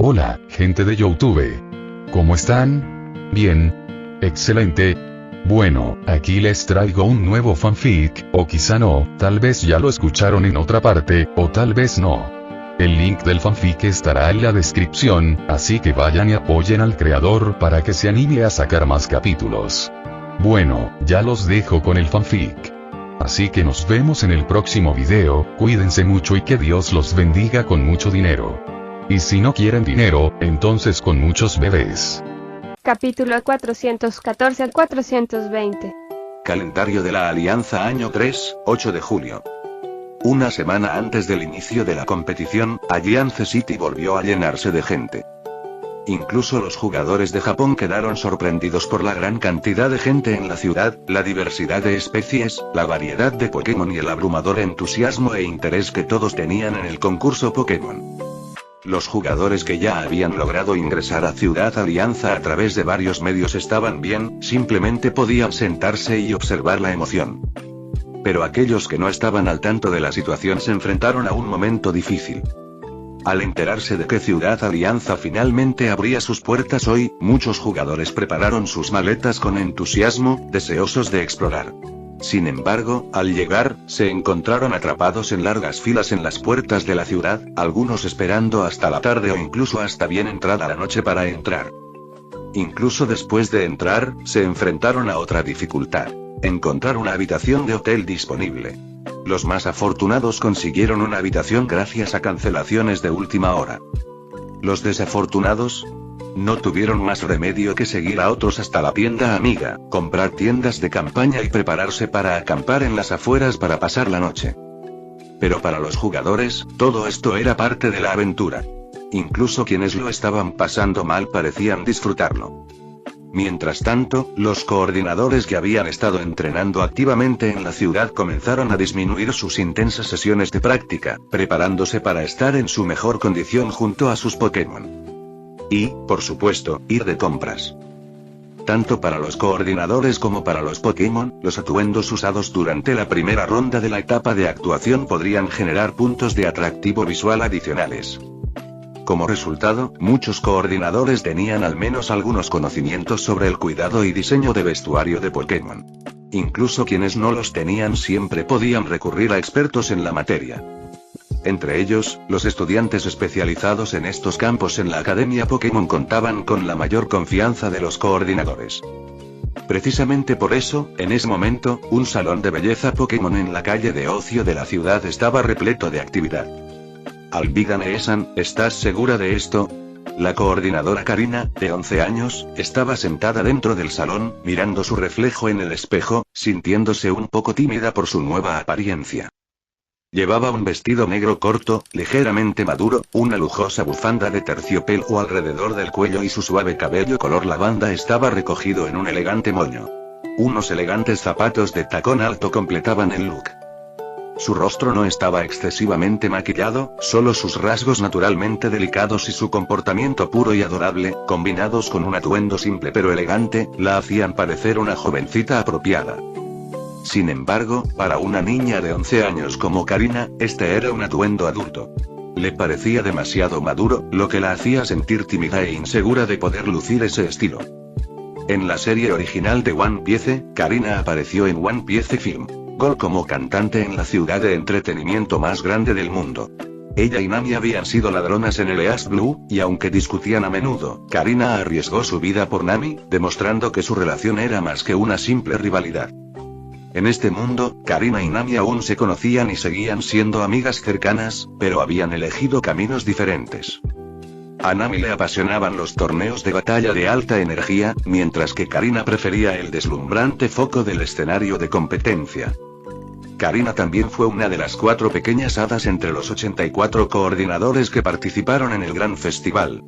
Hola, gente de YouTube. ¿Cómo están? Bien. Excelente. Bueno, aquí les traigo un nuevo fanfic, o quizá no, tal vez ya lo escucharon en otra parte, o tal vez no. El link del fanfic estará en la descripción, así que vayan y apoyen al creador para que se anime a sacar más capítulos. Bueno, ya los dejo con el fanfic. Así que nos vemos en el próximo video, cuídense mucho y que Dios los bendiga con mucho dinero. Y si no quieren dinero, entonces con muchos bebés. Capítulo 414 al 420. Calendario de la Alianza año 3, 8 de julio. Una semana antes del inicio de la competición, Alliance City volvió a llenarse de gente. Incluso los jugadores de Japón quedaron sorprendidos por la gran cantidad de gente en la ciudad, la diversidad de especies, la variedad de Pokémon y el abrumador entusiasmo e interés que todos tenían en el concurso Pokémon. Los jugadores que ya habían logrado ingresar a Ciudad Alianza a través de varios medios estaban bien, simplemente podían sentarse y observar la emoción. Pero aquellos que no estaban al tanto de la situación se enfrentaron a un momento difícil. Al enterarse de que Ciudad Alianza finalmente abría sus puertas hoy, muchos jugadores prepararon sus maletas con entusiasmo, deseosos de explorar. Sin embargo, al llegar, se encontraron atrapados en largas filas en las puertas de la ciudad, algunos esperando hasta la tarde o incluso hasta bien entrada la noche para entrar. Incluso después de entrar, se enfrentaron a otra dificultad: encontrar una habitación de hotel disponible. Los más afortunados consiguieron una habitación gracias a cancelaciones de última hora. Los desafortunados no tuvieron más remedio que seguir a otros hasta la tienda amiga, comprar tiendas de campaña y prepararse para acampar en las afueras para pasar la noche. Pero para los jugadores, todo esto era parte de la aventura. Incluso quienes lo estaban pasando mal parecían disfrutarlo. Mientras tanto, los coordinadores que habían estado entrenando activamente en la ciudad comenzaron a disminuir sus intensas sesiones de práctica, preparándose para estar en su mejor condición junto a sus Pokémon. Y, por supuesto, ir de compras. Tanto para los coordinadores como para los Pokémon, los atuendos usados durante la primera ronda de la etapa de actuación podrían generar puntos de atractivo visual adicionales. Como resultado, muchos coordinadores tenían al menos algunos conocimientos sobre el cuidado y diseño de vestuario de Pokémon. Incluso quienes no los tenían siempre podían recurrir a expertos en la materia. Entre ellos, los estudiantes especializados en estos campos en la Academia Pokémon contaban con la mayor confianza de los coordinadores. Precisamente por eso, en ese momento, un salón de belleza Pokémon en la calle de ocio de la ciudad estaba repleto de actividad. Alvidane-san, ¿estás segura de esto? La coordinadora Karina, de 11 años, estaba sentada dentro del salón, mirando su reflejo en el espejo, sintiéndose un poco tímida por su nueva apariencia. Llevaba un vestido negro corto, ligeramente maduro, una lujosa bufanda de terciopelo alrededor del cuello y su suave cabello color lavanda estaba recogido en un elegante moño. Unos elegantes zapatos de tacón alto completaban el look. Su rostro no estaba excesivamente maquillado, solo sus rasgos naturalmente delicados y su comportamiento puro y adorable, combinados con un atuendo simple pero elegante, la hacían parecer una jovencita apropiada. Sin embargo, para una niña de 11 años como Karina, este era un atuendo adulto. Le parecía demasiado maduro, lo que la hacía sentir tímida e insegura de poder lucir ese estilo. En la serie original de One Piece, Karina apareció en One Piece Film Gold como cantante en la ciudad de entretenimiento más grande del mundo. Ella y Nami habían sido ladronas en el East Blue, y aunque discutían a menudo, Karina arriesgó su vida por Nami, demostrando que su relación era más que una simple rivalidad. En este mundo, Karina y Nami aún se conocían y seguían siendo amigas cercanas, pero habían elegido caminos diferentes. A Nami le apasionaban los torneos de batalla de alta energía, mientras que Karina prefería el deslumbrante foco del escenario de competencia. Karina también fue una de las 4 pequeñas hadas entre los 84 coordinadores que participaron en el gran festival.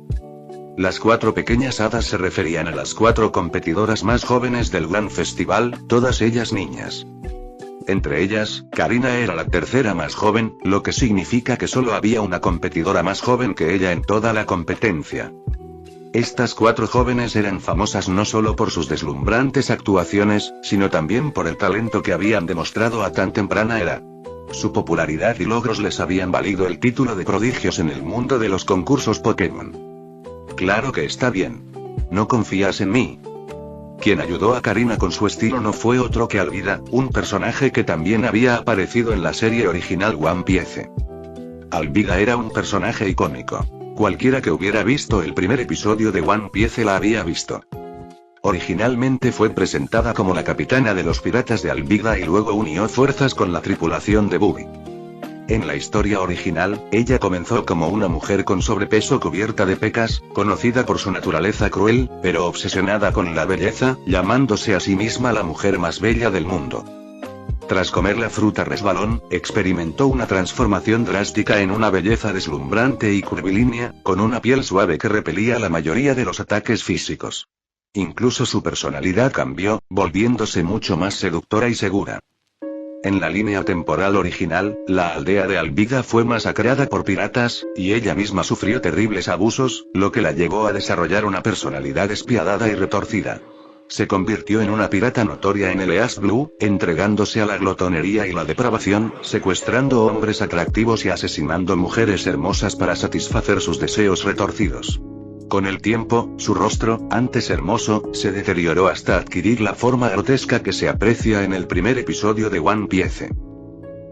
Las 4 pequeñas hadas se referían a las 4 competidoras más jóvenes del gran festival, todas ellas niñas. Entre ellas, Karina era la tercera más joven, lo que significa que solo había una competidora más joven que ella en toda la competencia. Estas 4 jóvenes eran famosas no solo por sus deslumbrantes actuaciones, sino también por el talento que habían demostrado a tan temprana edad. Su popularidad y logros les habían valido el título de prodigios en el mundo de los concursos Pokémon. Claro que está bien. ¿No confías en mí? Quien ayudó a Karina con su estilo no fue otro que Alvida, un personaje que también había aparecido en la serie original One Piece. Alvida era un personaje icónico. Cualquiera que hubiera visto el primer episodio de One Piece la había visto. Originalmente fue presentada como la capitana de los piratas de Alvida y luego unió fuerzas con la tripulación de Buggy. En la historia original, ella comenzó como una mujer con sobrepeso cubierta de pecas, conocida por su naturaleza cruel, pero obsesionada con la belleza, llamándose a sí misma la mujer más bella del mundo. Tras comer la fruta resbalón, experimentó una transformación drástica en una belleza deslumbrante y curvilínea, con una piel suave que repelía la mayoría de los ataques físicos. Incluso su personalidad cambió, volviéndose mucho más seductora y segura. En la línea temporal original, la aldea de Alvida fue masacrada por piratas, y ella misma sufrió terribles abusos, lo que la llevó a desarrollar una personalidad despiadada y retorcida. Se convirtió en una pirata notoria en el East Blue, entregándose a la glotonería y la depravación, secuestrando hombres atractivos y asesinando mujeres hermosas para satisfacer sus deseos retorcidos. Con el tiempo, su rostro, antes hermoso, se deterioró hasta adquirir la forma grotesca que se aprecia en el primer episodio de One Piece.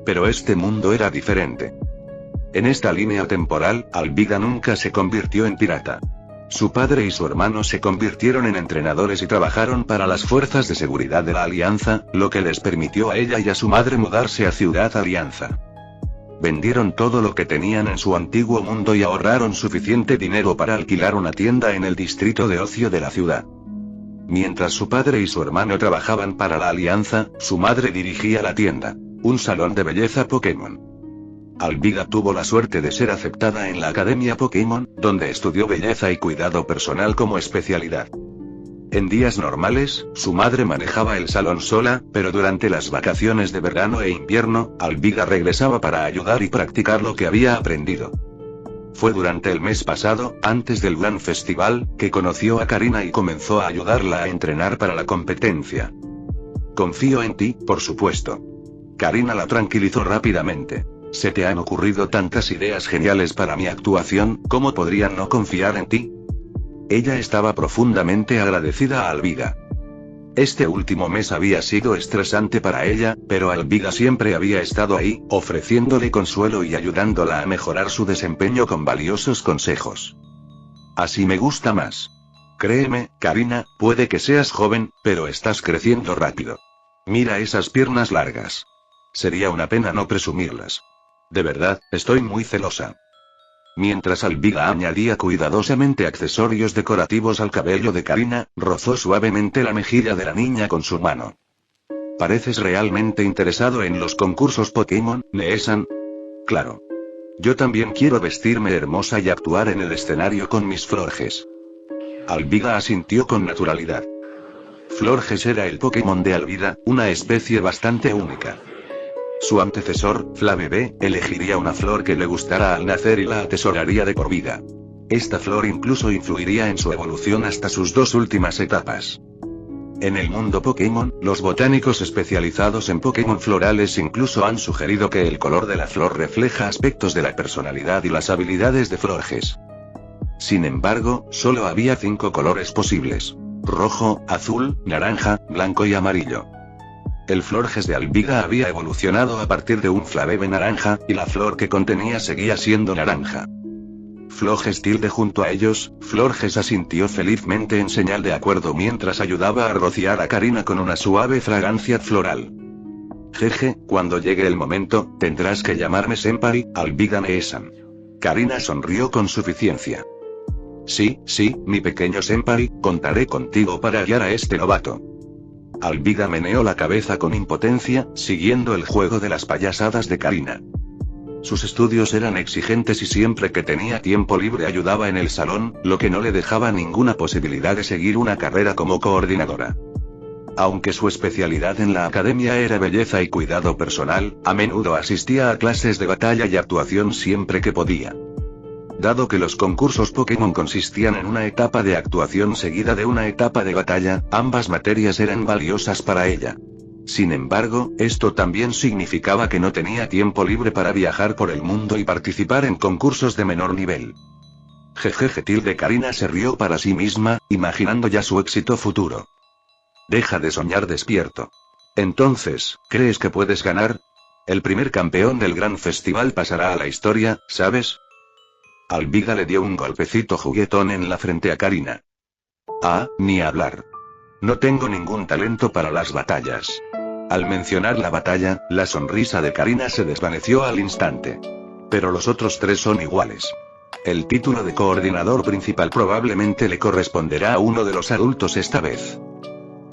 Pero este mundo era diferente. En esta línea temporal, Alvida nunca se convirtió en pirata. Su padre y su hermano se convirtieron en entrenadores y trabajaron para las fuerzas de seguridad de la Alianza, lo que les permitió a ella y a su madre mudarse a Ciudad Alianza. Vendieron todo lo que tenían en su antiguo mundo y ahorraron suficiente dinero para alquilar una tienda en el distrito de ocio de la ciudad. Mientras su padre y su hermano trabajaban para la Alianza, su madre dirigía la tienda, un salón de belleza Pokémon. Alvida tuvo la suerte de ser aceptada en la Academia Pokémon, donde estudió belleza y cuidado personal como especialidad. En días normales, su madre manejaba el salón sola, pero durante las vacaciones de verano e invierno, Alvida regresaba para ayudar y practicar lo que había aprendido. Fue durante el mes pasado, antes del gran festival, que conoció a Karina y comenzó a ayudarla a entrenar para la competencia. Confío en ti, por supuesto. Karina la tranquilizó rápidamente. Se te han ocurrido tantas ideas geniales para mi actuación, ¿cómo podrían no confiar en ti? Ella estaba profundamente agradecida a Alvida. Este último mes había sido estresante para ella, pero Alvida siempre había estado ahí, ofreciéndole consuelo y ayudándola a mejorar su desempeño con valiosos consejos. Así me gusta más. Créeme, Karina, puede que seas joven, pero estás creciendo rápido. Mira esas piernas largas. Sería una pena no presumirlas. De verdad, estoy muy celosa. Mientras Alvida añadía cuidadosamente accesorios decorativos al cabello de Karina, rozó suavemente la mejilla de la niña con su mano. ¿Pareces realmente interesado en los concursos Pokémon, Neesan? Claro. Yo también quiero vestirme hermosa y actuar en el escenario con mis Florges. Alvida asintió con naturalidad. Florges era el Pokémon de Alvida, una especie bastante única. Su antecesor, Flabébé, elegiría una flor que le gustara al nacer y la atesoraría de por vida. Esta flor incluso influiría en su evolución hasta sus dos últimas etapas. En el mundo Pokémon, los botánicos especializados en Pokémon florales incluso han sugerido que el color de la flor refleja aspectos de la personalidad y las habilidades de Florges. Sin embargo, solo había 5 colores posibles: rojo, azul, naranja, blanco y amarillo. El Florges de Alvida había evolucionado a partir de un Flabébé naranja, y la flor que contenía seguía siendo naranja. Florges tilde junto a ellos, Florges asintió felizmente en señal de acuerdo mientras ayudaba a rociar a Karina con una suave fragancia floral. Jeje, cuando llegue el momento, tendrás que llamarme Senpai, Alvida Neesan. Karina sonrió con suficiencia. Sí, mi pequeño Senpai, contaré contigo para guiar a este novato. Alvida meneó la cabeza con impotencia, siguiendo el juego de las payasadas de Karina. Sus estudios eran exigentes y siempre que tenía tiempo libre ayudaba en el salón, lo que no le dejaba ninguna posibilidad de seguir una carrera como coordinadora. Aunque su especialidad en la academia era belleza y cuidado personal, a menudo asistía a clases de batalla y actuación siempre que podía. Dado que los concursos Pokémon consistían en una etapa de actuación seguida de una etapa de batalla, ambas materias eran valiosas para ella. Sin embargo, esto también significaba que no tenía tiempo libre para viajar por el mundo y participar en concursos de menor nivel. Jejeje tilde Karina se rió para sí misma, imaginando ya su éxito futuro. Deja de soñar despierto. Entonces, ¿crees que puedes ganar? El primer campeón del gran festival pasará a la historia, ¿sabes? Alvida le dio un golpecito juguetón en la frente a Karina. Ah, ni hablar. No tengo ningún talento para las batallas. Al mencionar la batalla, la sonrisa de Karina se desvaneció al instante. Pero los otros tres son iguales. El título de coordinador principal probablemente le corresponderá a uno de los adultos esta vez.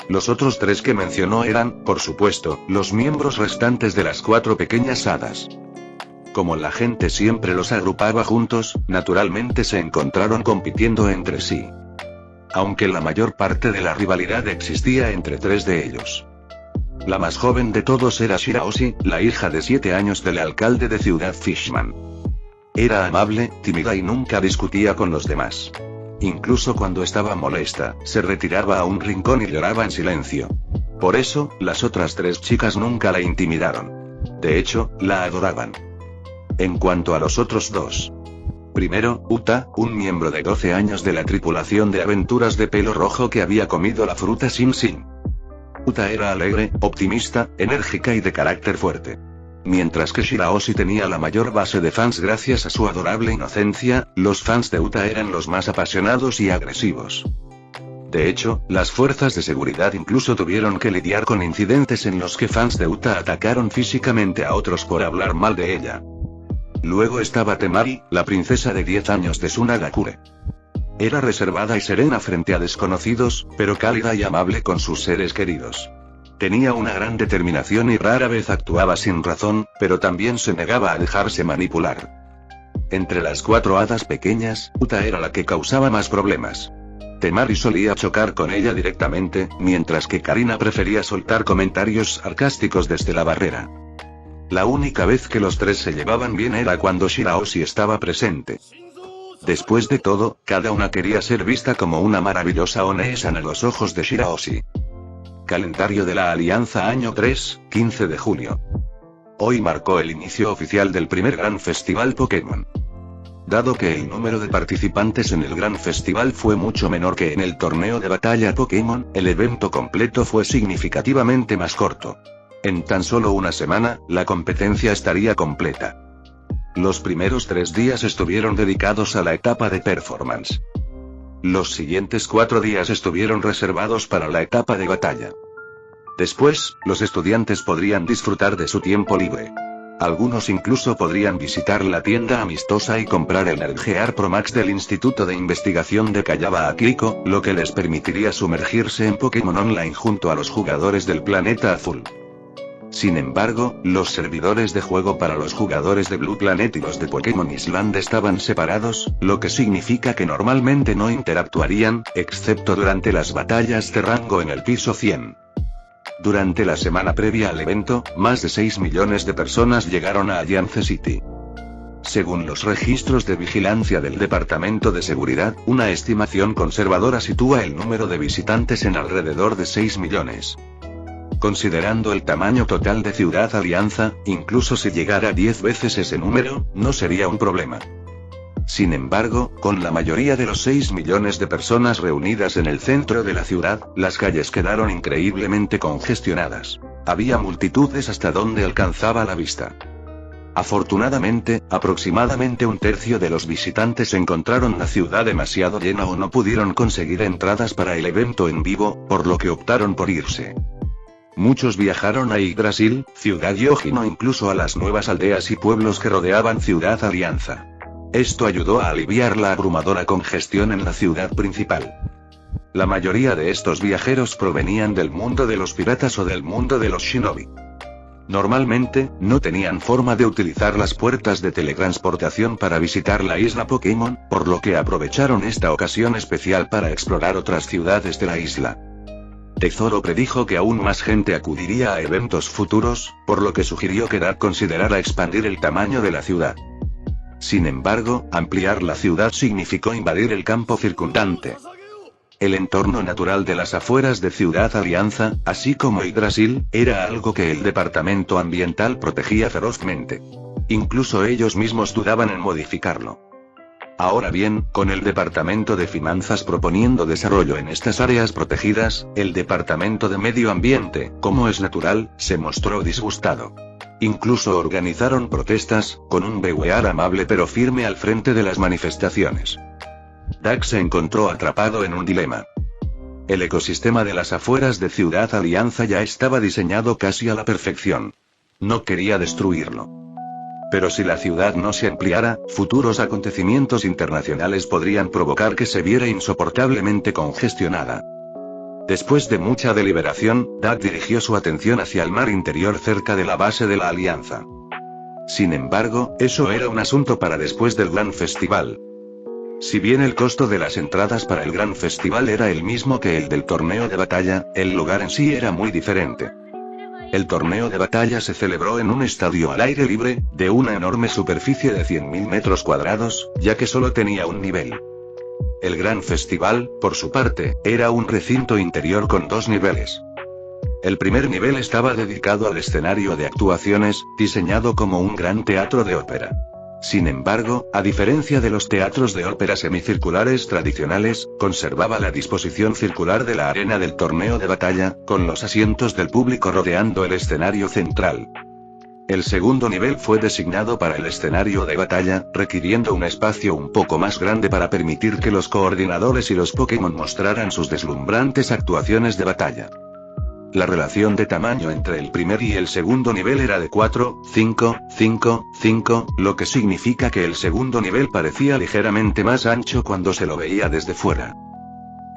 Los otros tres que mencionó eran, por supuesto, los miembros restantes de las 4 pequeñas hadas. Como la gente siempre los agrupaba juntos, naturalmente se encontraron compitiendo entre sí. Aunque la mayor parte de la rivalidad existía entre 3 de ellos. La más joven de todos era Shirahoshi, la hija de 7 años del alcalde de Ciudad Fishman. Era amable, tímida y nunca discutía con los demás. Incluso cuando estaba molesta, se retiraba a un rincón y lloraba en silencio. Por eso, las otras 3 chicas nunca la intimidaron. De hecho, la adoraban. En cuanto a los otros 2. Primero, Uta, un miembro de 12 años de la tripulación de aventuras de pelo rojo que había comido la fruta Sim Sim. Uta era alegre, optimista, enérgica y de carácter fuerte. Mientras que Shirahoshi tenía la mayor base de fans gracias a su adorable inocencia, los fans de Uta eran los más apasionados y agresivos. De hecho, las fuerzas de seguridad incluso tuvieron que lidiar con incidentes en los que fans de Uta atacaron físicamente a otros por hablar mal de ella. Luego estaba Temari, la princesa de 10 años de Sunagakure. Era reservada y serena frente a desconocidos, pero cálida y amable con sus seres queridos. Tenía una gran determinación y rara vez actuaba sin razón, pero también se negaba a dejarse manipular. Entre las 4 hadas pequeñas, Uta era la que causaba más problemas. Temari solía chocar con ella directamente, mientras que Karina prefería soltar comentarios sarcásticos desde la barrera. La única vez que los 3 se llevaban bien era cuando Shirahoshi estaba presente. Después de todo, cada una quería ser vista como una maravillosa One-san a los ojos de Shirahoshi. Calendario de la Alianza Año 3, 15 de julio. Hoy marcó el inicio oficial del primer gran festival Pokémon. Dado que el número de participantes en el gran festival fue mucho menor que en el torneo de batalla Pokémon, el evento completo fue significativamente más corto. En tan solo una semana, la competencia estaría completa. Los primeros 3 días estuvieron dedicados a la etapa de performance. Los siguientes 4 días estuvieron reservados para la etapa de batalla. Después, los estudiantes podrían disfrutar de su tiempo libre. Algunos incluso podrían visitar la tienda amistosa y comprar el Energear Pro Max del Instituto de Investigación de Kayaba Akiko, lo que les permitiría sumergirse en Pokémon Online junto a los jugadores del planeta azul. Sin embargo, los servidores de juego para los jugadores de Blue Planet y los de Pokémon Island estaban separados, lo que significa que normalmente no interactuarían, excepto durante las batallas de rango en el piso 100. Durante la semana previa al evento, más de 6 millones de personas llegaron a Alliance City. Según los registros de vigilancia del Departamento de Seguridad, una estimación conservadora sitúa el número de visitantes en alrededor de 6 millones. Considerando el tamaño total de Ciudad Alianza, incluso si llegara a 10 veces ese número, no sería un problema. Sin embargo, con la mayoría de los 6 millones de personas reunidas en el centro de la ciudad, las calles quedaron increíblemente congestionadas. Había multitudes hasta donde alcanzaba la vista. Afortunadamente, aproximadamente un tercio de los visitantes encontraron la ciudad demasiado llena o no pudieron conseguir entradas para el evento en vivo, por lo que optaron por irse. Muchos viajaron a Yggdrasil, Ciudad Yojin o incluso a las nuevas aldeas y pueblos que rodeaban Ciudad Alianza. Esto ayudó a aliviar la abrumadora congestión en la ciudad principal. La mayoría de estos viajeros provenían del mundo de los piratas o del mundo de los shinobi. Normalmente, no tenían forma de utilizar las puertas de teletransportación para visitar la isla Pokémon, por lo que aprovecharon esta ocasión especial para explorar otras ciudades de la isla. Tezoro predijo que aún más gente acudiría a eventos futuros, por lo que sugirió que Dad considerara expandir el tamaño de la ciudad. Sin embargo, ampliar la ciudad significó invadir el campo circundante. El entorno natural de las afueras de Ciudad Alianza, así como Yggdrasil, era algo que el departamento ambiental protegía ferozmente. Incluso ellos mismos dudaban en modificarlo. Ahora bien, con el Departamento de Finanzas proponiendo desarrollo en estas áreas protegidas, el Departamento de Medio Ambiente, como es natural, se mostró disgustado. Incluso organizaron protestas, con un BWR amable pero firme al frente de las manifestaciones. Doug se encontró atrapado en un dilema. El ecosistema de las afueras de Ciudad Alianza ya estaba diseñado casi a la perfección. No quería destruirlo. Pero si la ciudad no se ampliara, futuros acontecimientos internacionales podrían provocar que se viera insoportablemente congestionada. Después de mucha deliberación, Doug dirigió su atención hacia el mar interior cerca de la base de la Alianza. Sin embargo, eso era un asunto para después del gran festival. Si bien el costo de las entradas para el gran festival era el mismo que el del torneo de batalla, el lugar en sí era muy diferente. El torneo de batalla se celebró en un estadio al aire libre, de una enorme superficie de 100.000 metros cuadrados, ya que solo tenía un nivel. El gran festival, por su parte, era un recinto interior con 2 niveles. El primer nivel estaba dedicado al escenario de actuaciones, diseñado como un gran teatro de ópera. Sin embargo, a diferencia de los teatros de ópera semicirculares tradicionales, conservaba la disposición circular de la arena del torneo de batalla, con los asientos del público rodeando el escenario central. El segundo nivel fue designado para el escenario de batalla, requiriendo un espacio un poco más grande para permitir que los coordinadores y los Pokémon mostraran sus deslumbrantes actuaciones de batalla. La relación de tamaño entre el primer y el segundo nivel era de 4, 5, 5, 5, lo que significa que el segundo nivel parecía ligeramente más ancho cuando se lo veía desde fuera.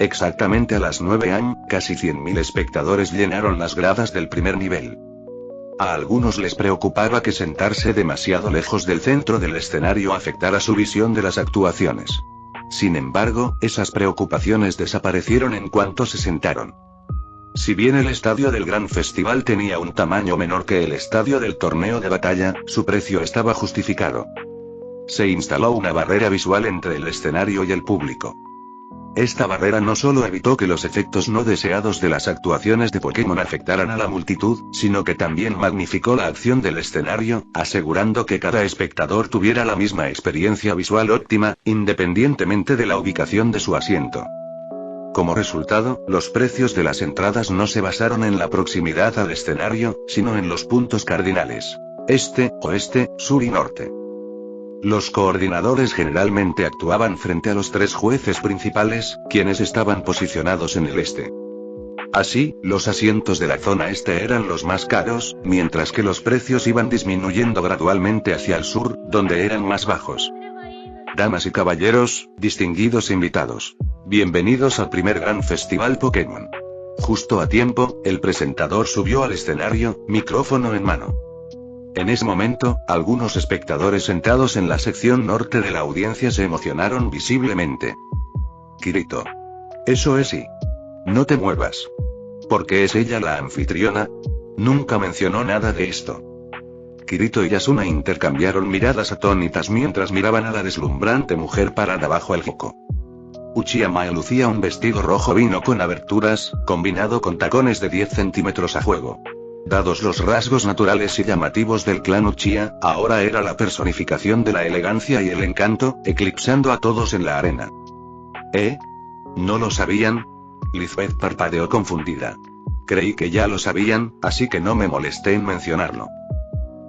Exactamente a las 9 am, casi 100.000 espectadores llenaron las gradas del primer nivel. A algunos les preocupaba que sentarse demasiado lejos del centro del escenario afectara su visión de las actuaciones. Sin embargo, esas preocupaciones desaparecieron en cuanto se sentaron. Si bien el estadio del Gran Festival tenía un tamaño menor que el estadio del torneo de batalla, su precio estaba justificado. Se instaló una barrera visual entre el escenario y el público. Esta barrera no solo evitó que los efectos no deseados de las actuaciones de Pokémon afectaran a la multitud, sino que también magnificó la acción del escenario, asegurando que cada espectador tuviera la misma experiencia visual óptima, independientemente de la ubicación de su asiento. Como resultado, los precios de las entradas no se basaron en la proximidad al escenario, sino en los puntos cardinales: este, oeste, sur y norte. Los coordinadores generalmente actuaban frente a los 3 jueces principales, quienes estaban posicionados en el este. Así, los asientos de la zona este eran los más caros, mientras que los precios iban disminuyendo gradualmente hacia el sur, donde eran más bajos. Damas y caballeros, distinguidos invitados. Bienvenidos al primer gran festival Pokémon. Justo a tiempo, el presentador subió al escenario, micrófono en mano. En ese momento, algunos espectadores sentados en la sección norte de la audiencia se emocionaron visiblemente. Kirito. Eso es, y no te muevas. ¿Por qué es ella la anfitriona? Nunca mencionó nada de esto. Kirito y Yasuna intercambiaron miradas atónitas mientras miraban a la deslumbrante mujer parada bajo el foco. Uchiha Mae lucía un vestido rojo vino con aberturas, combinado con tacones de 10 centímetros a juego. Dados los rasgos naturales y llamativos del clan Uchiha, ahora era la personificación de la elegancia y el encanto, eclipsando a todos en la arena. ¿No lo sabían? Lisbeth parpadeó confundida. Creí que ya lo sabían, así que no me molesté en mencionarlo.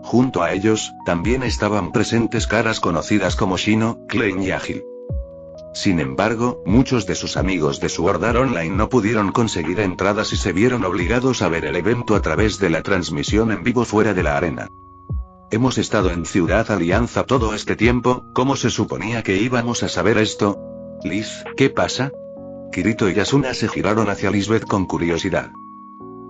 Junto a ellos, también estaban presentes caras conocidas como Shino, Klein y Ágil. Sin embargo, muchos de sus amigos de Sword Art Online no pudieron conseguir entradas y se vieron obligados a ver el evento a través de la transmisión en vivo fuera de la arena. Hemos estado en Ciudad Alianza todo este tiempo, ¿cómo se suponía que íbamos a saber esto? Liz, ¿qué pasa? Kirito y Yasuna se giraron hacia Lisbeth con curiosidad.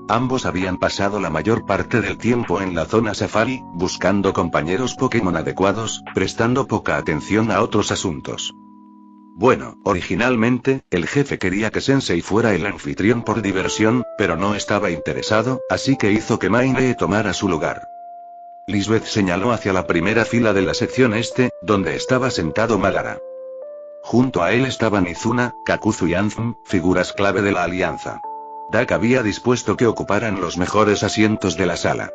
Ambos habían pasado la mayor parte del tiempo en la zona safari, buscando compañeros Pokémon adecuados, prestando poca atención a otros asuntos. Bueno, originalmente, el jefe quería que Sensei fuera el anfitrión por diversión, pero no estaba interesado, así que hizo que Maine tomara su lugar. Lisbeth señaló hacia la primera fila de la sección este, donde estaba sentado Madara. Junto a él estaban Izuna, Kakuzu y Ansem, figuras clave de la alianza. Doug había dispuesto que ocuparan los mejores asientos de la sala.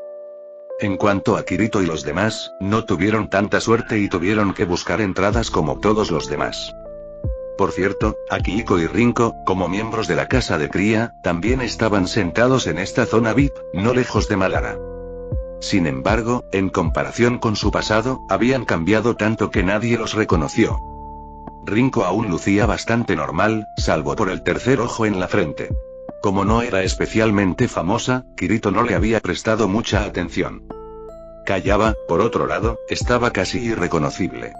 En cuanto a Kirito y los demás, no tuvieron tanta suerte y tuvieron que buscar entradas como todos los demás. Por cierto, Akihiko y Rinko, como miembros de la casa de cría, también estaban sentados en esta zona VIP, no lejos de Madara. Sin embargo, en comparación con su pasado, habían cambiado tanto que nadie los reconoció. Rinko aún lucía bastante normal, salvo por el tercer ojo en la frente. Como no era especialmente famosa, Kirito no le había prestado mucha atención. Kayaba, por otro lado, estaba casi irreconocible.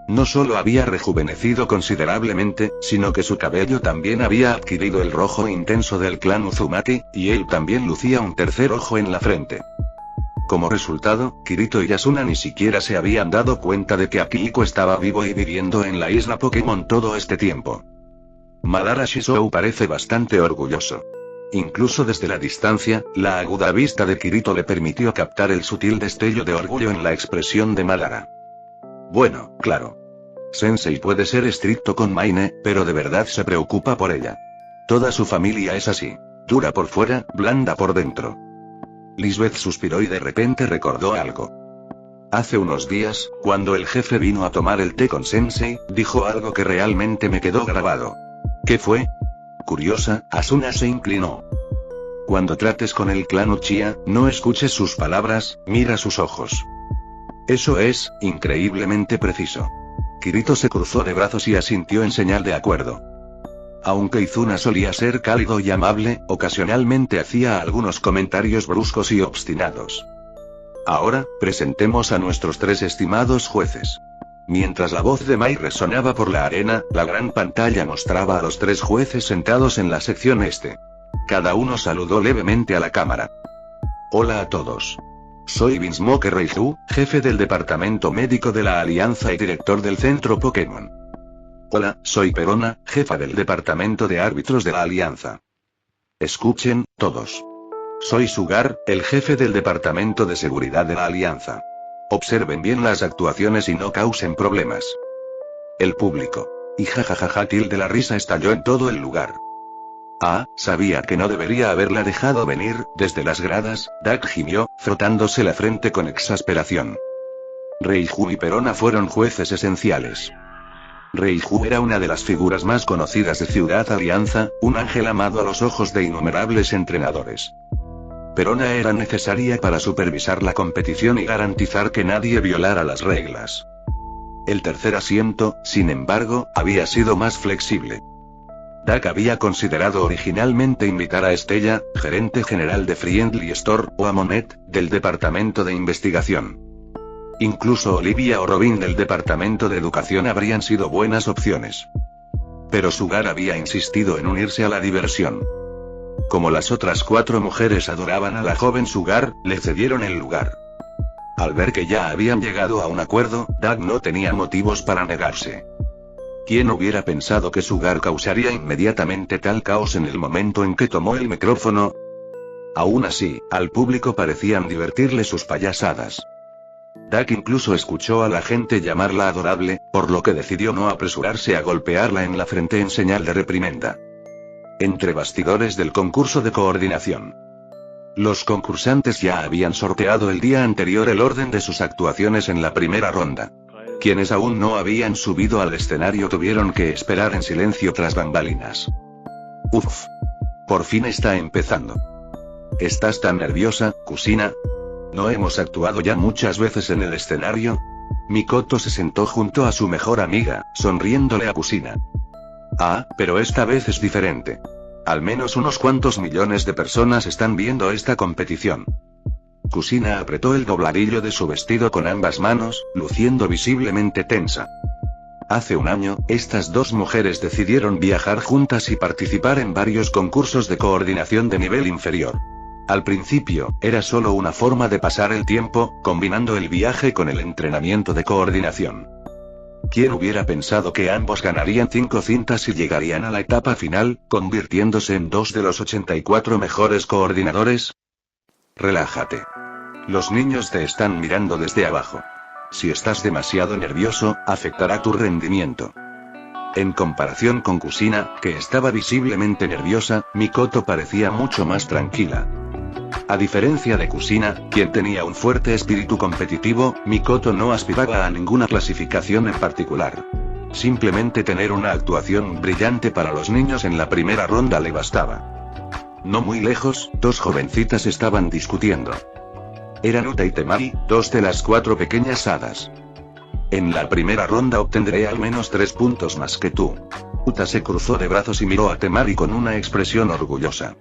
No solo había rejuvenecido considerablemente, sino que su cabello también había adquirido el rojo intenso del clan Uzumaki, y él también lucía un tercer ojo en la frente. Como resultado, Kirito y Asuna ni siquiera se habían dado cuenta de que Akihiko estaba vivo y viviendo en la isla Pokémon todo este tiempo. Madara Shizou parece bastante orgulloso. Incluso desde la distancia, la aguda vista de Kirito le permitió captar el sutil destello de orgullo en la expresión de Madara. Bueno, claro. Sensei puede ser estricto con Maine, pero de verdad se preocupa por ella. Toda su familia es así. Dura por fuera, blanda por dentro. Lisbeth suspiró y de repente recordó algo. Hace unos días, cuando el jefe vino a tomar el té con Sensei, dijo algo que realmente me quedó grabado. ¿Qué fue? Curiosa, Asuna se inclinó. Cuando trates con el clan Uchiha, no escuches sus palabras, mira sus ojos. Eso es, increíblemente preciso. Kirito se cruzó de brazos y asintió en señal de acuerdo. Aunque Izuna solía ser cálido y amable, ocasionalmente hacía algunos comentarios bruscos y obstinados. Ahora, presentemos a nuestros tres estimados jueces. Mientras la voz de Mai resonaba por la arena, la gran pantalla mostraba a los tres jueces sentados en la sección este. Cada uno saludó levemente a la cámara. Hola a todos. Soy Vinsmoke Reiju, jefe del departamento médico de la Alianza y director del centro Pokémon. Hola, soy Perona, jefa del departamento de árbitros de la Alianza. Escuchen, todos. Soy Sugar, el jefe del departamento de seguridad de la Alianza. Observen bien las actuaciones y no causen problemas. El público. Y jajajaja, de la risa estalló en todo el lugar. Ah, sabía que no debería haberla dejado venir. Desde las gradas, Dak gimió, frotándose la frente con exasperación. Reiju y Perona fueron jueces esenciales. Reiju era una de las figuras más conocidas de Ciudad Alianza, un ángel amado a los ojos de innumerables entrenadores. Perona era necesaria para supervisar la competición y garantizar que nadie violara las reglas. El tercer asiento, sin embargo, había sido más flexible. Dak había considerado originalmente invitar a Estella, gerente general de Friendly Store, o a Monet, del departamento de investigación. Incluso Olivia o Robin del departamento de educación habrían sido buenas opciones. Pero Sugar había insistido en unirse a la diversión. Como las otras 4 mujeres adoraban a la joven Sugar, le cedieron el lugar. Al ver que ya habían llegado a un acuerdo, Dak no tenía motivos para negarse. ¿Quién hubiera pensado que Sugar causaría inmediatamente tal caos en el momento en que tomó el micrófono? Aún así, al público parecían divertirle sus payasadas. Dak incluso escuchó a la gente llamarla adorable, por lo que decidió no apresurarse a golpearla en la frente en señal de reprimenda. Entre bastidores del concurso de coordinación. Los concursantes ya habían sorteado el día anterior el orden de sus actuaciones en la primera ronda. Quienes aún no habían subido al escenario tuvieron que esperar en silencio tras bambalinas. Uf. Por fin está empezando. ¿Estás tan nerviosa, Kusina? ¿No hemos actuado ya muchas veces en el escenario? Mikoto se sentó junto a su mejor amiga, sonriéndole a Kusina. Ah, pero esta vez es diferente. Al menos unos cuantos millones de personas están viendo esta competición. Kusina apretó el dobladillo de su vestido con ambas manos, luciendo visiblemente tensa. Hace un año, estas dos mujeres decidieron viajar juntas y participar en varios concursos de coordinación de nivel inferior. Al principio, era solo una forma de pasar el tiempo, combinando el viaje con el entrenamiento de coordinación. ¿Quién hubiera pensado que ambos ganarían 5 cintas y llegarían a la etapa final, convirtiéndose en 2 de los 84 mejores coordinadores? Relájate. Los niños te están mirando desde abajo. Si estás demasiado nervioso, afectará tu rendimiento. En comparación con Kusina, que estaba visiblemente nerviosa, Mikoto parecía mucho más tranquila. A diferencia de Kusina, quien tenía un fuerte espíritu competitivo, Mikoto no aspiraba a ninguna clasificación en particular. Simplemente tener una actuación brillante para los niños en la primera ronda le bastaba. No muy lejos, dos jovencitas estaban discutiendo. Eran Uta y Temari, dos de las 4 pequeñas hadas. En la primera ronda obtendré al menos 3 puntos más que tú. Uta se cruzó de brazos y miró a Temari con una expresión orgullosa.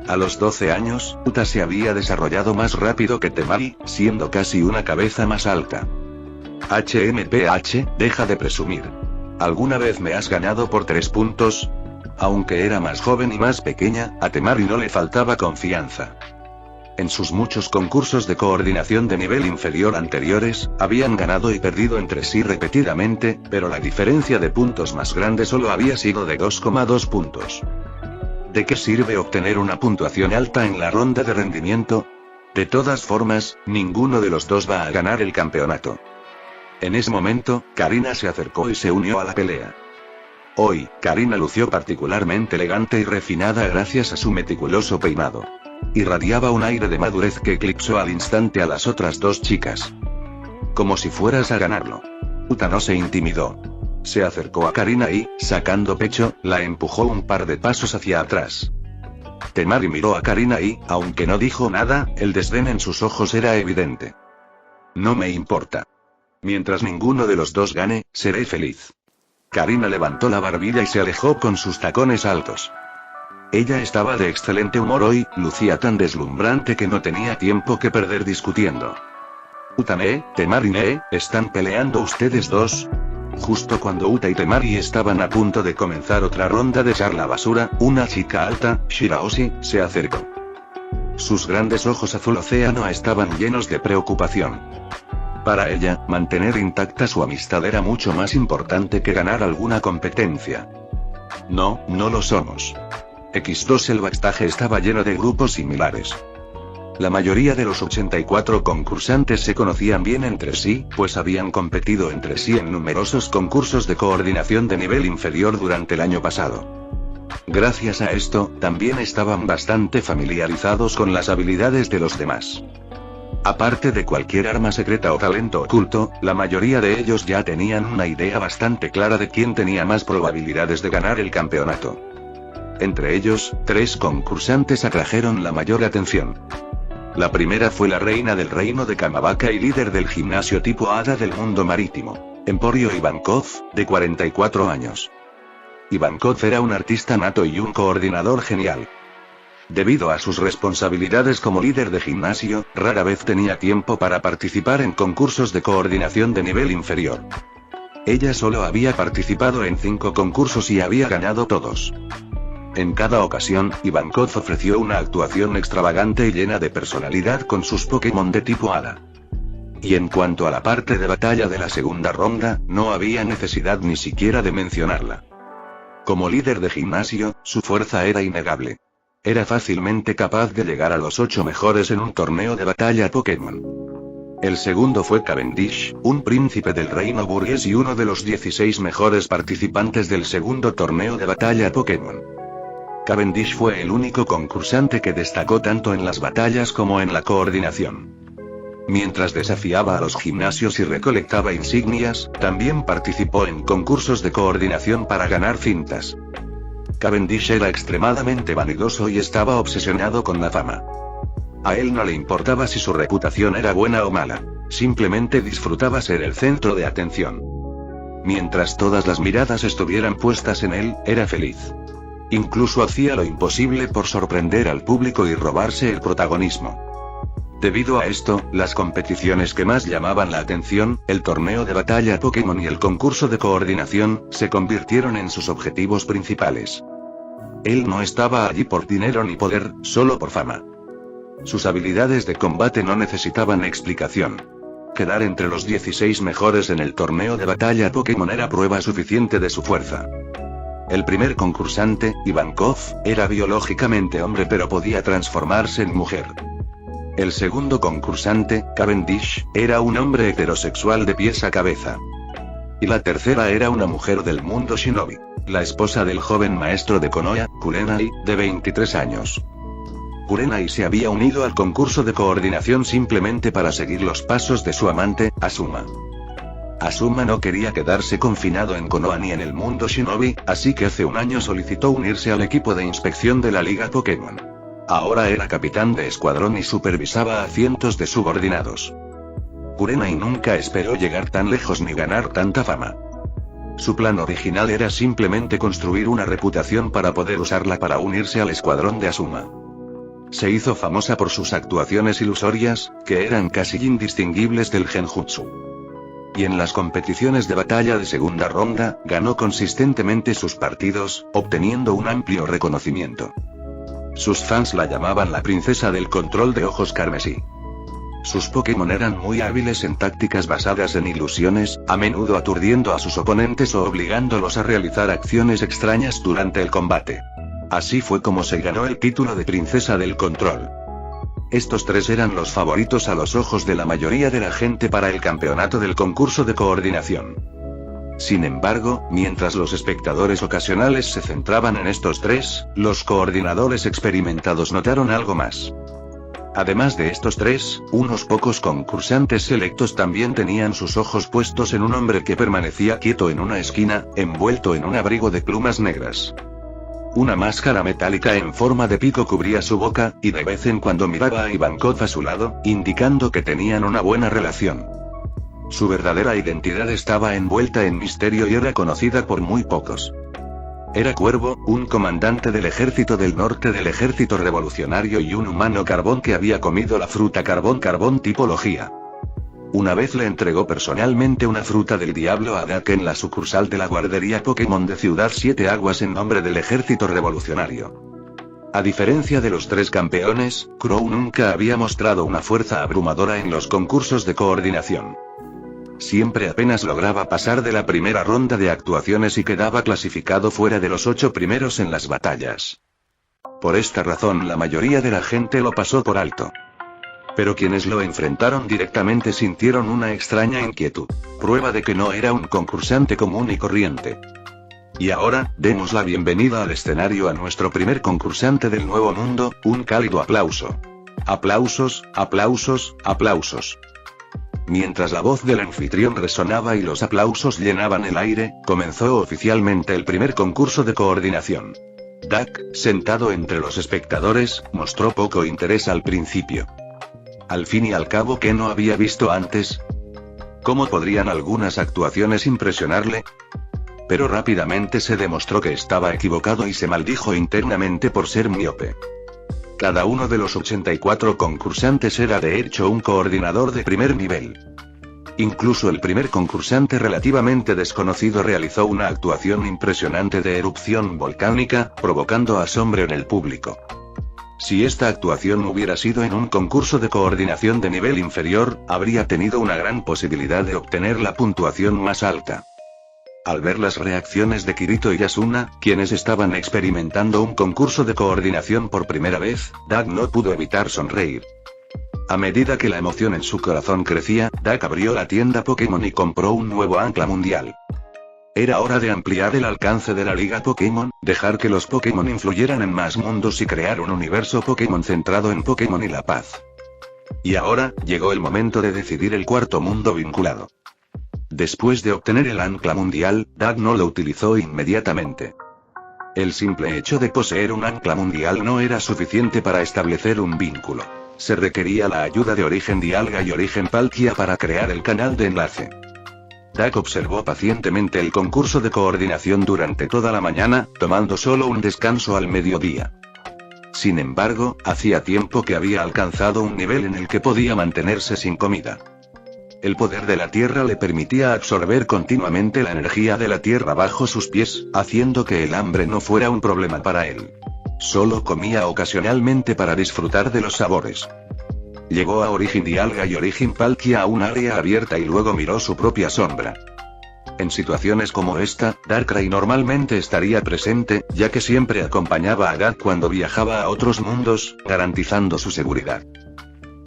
A los 12 años, Uta se había desarrollado más rápido que Temari, siendo casi una cabeza más alta. HMPH, deja de presumir. ¿Alguna vez me has ganado por 3 puntos? Aunque era más joven y más pequeña, a Temari no le faltaba confianza. En sus muchos concursos de coordinación de nivel inferior anteriores, habían ganado y perdido entre sí repetidamente, pero la diferencia de puntos más grande solo había sido de 2,2 puntos. ¿De qué sirve obtener una puntuación alta en la ronda de rendimiento? De todas formas, ninguno de los dos va a ganar el campeonato. En ese momento, Karina se acercó y se unió a la pelea. Hoy, Karina lució particularmente elegante y refinada gracias a su meticuloso peinado. Irradiaba un aire de madurez que eclipsó al instante a las otras dos chicas. Como si fueras a ganarlo. Uta no se intimidó. Se acercó a Karina y, sacando pecho, la empujó un par de pasos hacia atrás. Temari miró a Karina y, aunque no dijo nada, el desdén en sus ojos era evidente. No me importa. Mientras ninguno de los dos gane, seré feliz. Karina levantó la barbilla y se alejó con sus tacones altos. Ella estaba de excelente humor hoy, lucía tan deslumbrante que no tenía tiempo que perder discutiendo. Uta-ne, Temari-ne, ¿están peleando ustedes dos? Justo cuando Uta y Temari estaban a punto de comenzar otra ronda de charla basura, una chica alta, Shiraoshi, se acercó. Sus grandes ojos azul océano estaban llenos de preocupación. Para ella, mantener intacta su amistad era mucho más importante que ganar alguna competencia. No, no lo somos. X2 El backstage estaba lleno de grupos similares. La mayoría de los 84 concursantes se conocían bien entre sí, pues habían competido entre sí en numerosos concursos de coordinación de nivel inferior durante el año pasado. Gracias a esto, también estaban bastante familiarizados con las habilidades de los demás. Aparte de cualquier arma secreta o talento oculto, la mayoría de ellos ya tenían una idea bastante clara de quién tenía más probabilidades de ganar el campeonato. Entre ellos, 3 concursantes atrajeron la mayor atención. La primera fue la reina del reino de Kamabaka y líder del gimnasio tipo hada del mundo marítimo, Emporio Ivankov, de 44 años. Ivankov era un artista nato y un coordinador genial. Debido a sus responsabilidades como líder de gimnasio, rara vez tenía tiempo para participar en concursos de coordinación de nivel inferior. Ella solo había participado en 5 concursos y había ganado todos. En cada ocasión, Ivankov ofreció una actuación extravagante y llena de personalidad con sus Pokémon de tipo hada. Y en cuanto a la parte de batalla de la segunda ronda, no había necesidad ni siquiera de mencionarla. Como líder de gimnasio, su fuerza era innegable. Era fácilmente capaz de llegar a los 8 mejores en un torneo de batalla Pokémon. El segundo fue Cavendish, un príncipe del reino burgués y uno de los 16 mejores participantes del segundo torneo de batalla Pokémon. Cavendish fue el único concursante que destacó tanto en las batallas como en la coordinación. Mientras desafiaba a los gimnasios y recolectaba insignias, también participó en concursos de coordinación para ganar cintas. Cavendish era extremadamente vanidoso y estaba obsesionado con la fama. A él no le importaba si su reputación era buena o mala, simplemente disfrutaba ser el centro de atención. Mientras todas las miradas estuvieran puestas en él, era feliz. Incluso hacía lo imposible por sorprender al público y robarse el protagonismo. Debido a esto, las competiciones que más llamaban la atención, el torneo de batalla Pokémon y el concurso de coordinación, se convirtieron en sus objetivos principales. Él no estaba allí por dinero ni poder, solo por fama. Sus habilidades de combate no necesitaban explicación. Quedar entre los 16 mejores en el torneo de batalla Pokémon era prueba suficiente de su fuerza. El primer concursante, Ivankov, era biológicamente hombre pero podía transformarse en mujer. El segundo concursante, Cavendish, era un hombre heterosexual de pies a cabeza. Y la tercera era una mujer del mundo shinobi, la esposa del joven maestro de Konoha, Kurenai, de 23 años. Kurenai se había unido al concurso de coordinación simplemente para seguir los pasos de su amante, Asuma. Asuma no quería quedarse confinado en Konoha ni en el mundo Shinobi, así que hace un año solicitó unirse al equipo de inspección de la Liga Pokémon. Ahora era capitán de escuadrón y supervisaba a cientos de subordinados. Kurenai nunca esperó llegar tan lejos ni ganar tanta fama. Su plan original era simplemente construir una reputación para poder usarla para unirse al escuadrón de Asuma. Se hizo famosa por sus actuaciones ilusorias, que eran casi indistinguibles del genjutsu. Y en las competiciones de batalla de segunda ronda, ganó consistentemente sus partidos, obteniendo un amplio reconocimiento. Sus fans la llamaban la princesa del control de ojos carmesí. Sus Pokémon eran muy hábiles en tácticas basadas en ilusiones, a menudo aturdiendo a sus oponentes o obligándolos a realizar acciones extrañas durante el combate. Así fue como se ganó el título de princesa del control. Estos tres eran los favoritos a los ojos de la mayoría de la gente para el campeonato del concurso de coordinación. Sin embargo, mientras los espectadores ocasionales se centraban en estos tres, los coordinadores experimentados notaron algo más. Además de estos tres, unos pocos concursantes selectos también tenían sus ojos puestos en un hombre que permanecía quieto en una esquina, envuelto en un abrigo de plumas negras. Una máscara metálica en forma de pico cubría su boca, y de vez en cuando miraba a Ivankov a su lado, indicando que tenían una buena relación. Su verdadera identidad estaba envuelta en misterio y era conocida por muy pocos. Era Cuervo, un comandante del ejército del norte del ejército revolucionario y un humano carbón que había comido la fruta carbón tipología. Una vez le entregó personalmente una fruta del diablo a Dak en la sucursal de la guardería Pokémon de Ciudad Siete Aguas en nombre del ejército revolucionario. A diferencia de los tres campeones, Crow nunca había mostrado una fuerza abrumadora en los concursos de coordinación. Siempre apenas lograba pasar de la primera ronda de actuaciones y quedaba clasificado fuera de los 8 primeros en las batallas. Por esta razón la mayoría de la gente lo pasó por alto. Pero quienes lo enfrentaron directamente sintieron una extraña inquietud, prueba de que no era un concursante común y corriente. Y ahora, demos la bienvenida al escenario a nuestro primer concursante del Nuevo Mundo, un cálido aplauso. Aplausos, aplausos, aplausos. Mientras la voz del anfitrión resonaba y los aplausos llenaban el aire, comenzó oficialmente el primer concurso de coordinación. Dak, sentado entre los espectadores, mostró poco interés al principio. Al fin y al cabo, ¿qué no había visto antes? ¿Cómo podrían algunas actuaciones impresionarle? Pero rápidamente se demostró que estaba equivocado y se maldijo internamente por ser miope. Cada uno de los 84 concursantes era de hecho un coordinador de primer nivel. Incluso el primer concursante relativamente desconocido realizó una actuación impresionante de erupción volcánica, provocando asombro en el público. Si esta actuación hubiera sido en un concurso de coordinación de nivel inferior, habría tenido una gran posibilidad de obtener la puntuación más alta. Al ver las reacciones de Kirito y Asuna, quienes estaban experimentando un concurso de coordinación por primera vez, Dak no pudo evitar sonreír. A medida que la emoción en su corazón crecía, Dak abrió la tienda Pokémon y compró un nuevo ancla mundial. Era hora de ampliar el alcance de la Liga Pokémon, dejar que los Pokémon influyeran en más mundos y crear un universo Pokémon centrado en Pokémon y la paz. Y ahora, llegó el momento de decidir el cuarto mundo vinculado. Después de obtener el ancla mundial, Dak no lo utilizó inmediatamente. El simple hecho de poseer un ancla mundial no era suficiente para establecer un vínculo. Se requería la ayuda de Origen Dialga y Origen Palkia para crear el canal de enlace. Dak observó pacientemente el concurso de coordinación durante toda la mañana, tomando solo un descanso al mediodía. Sin embargo, hacía tiempo que había alcanzado un nivel en el que podía mantenerse sin comida. El poder de la Tierra le permitía absorber continuamente la energía de la Tierra bajo sus pies, haciendo que el hambre no fuera un problema para él. Solo comía ocasionalmente para disfrutar de los sabores. Llegó a Origen Dialga y Origen Palkia a un área abierta y luego miró su propia sombra. En situaciones como esta, Darkrai normalmente estaría presente, ya que siempre acompañaba a Dak cuando viajaba a otros mundos, garantizando su seguridad.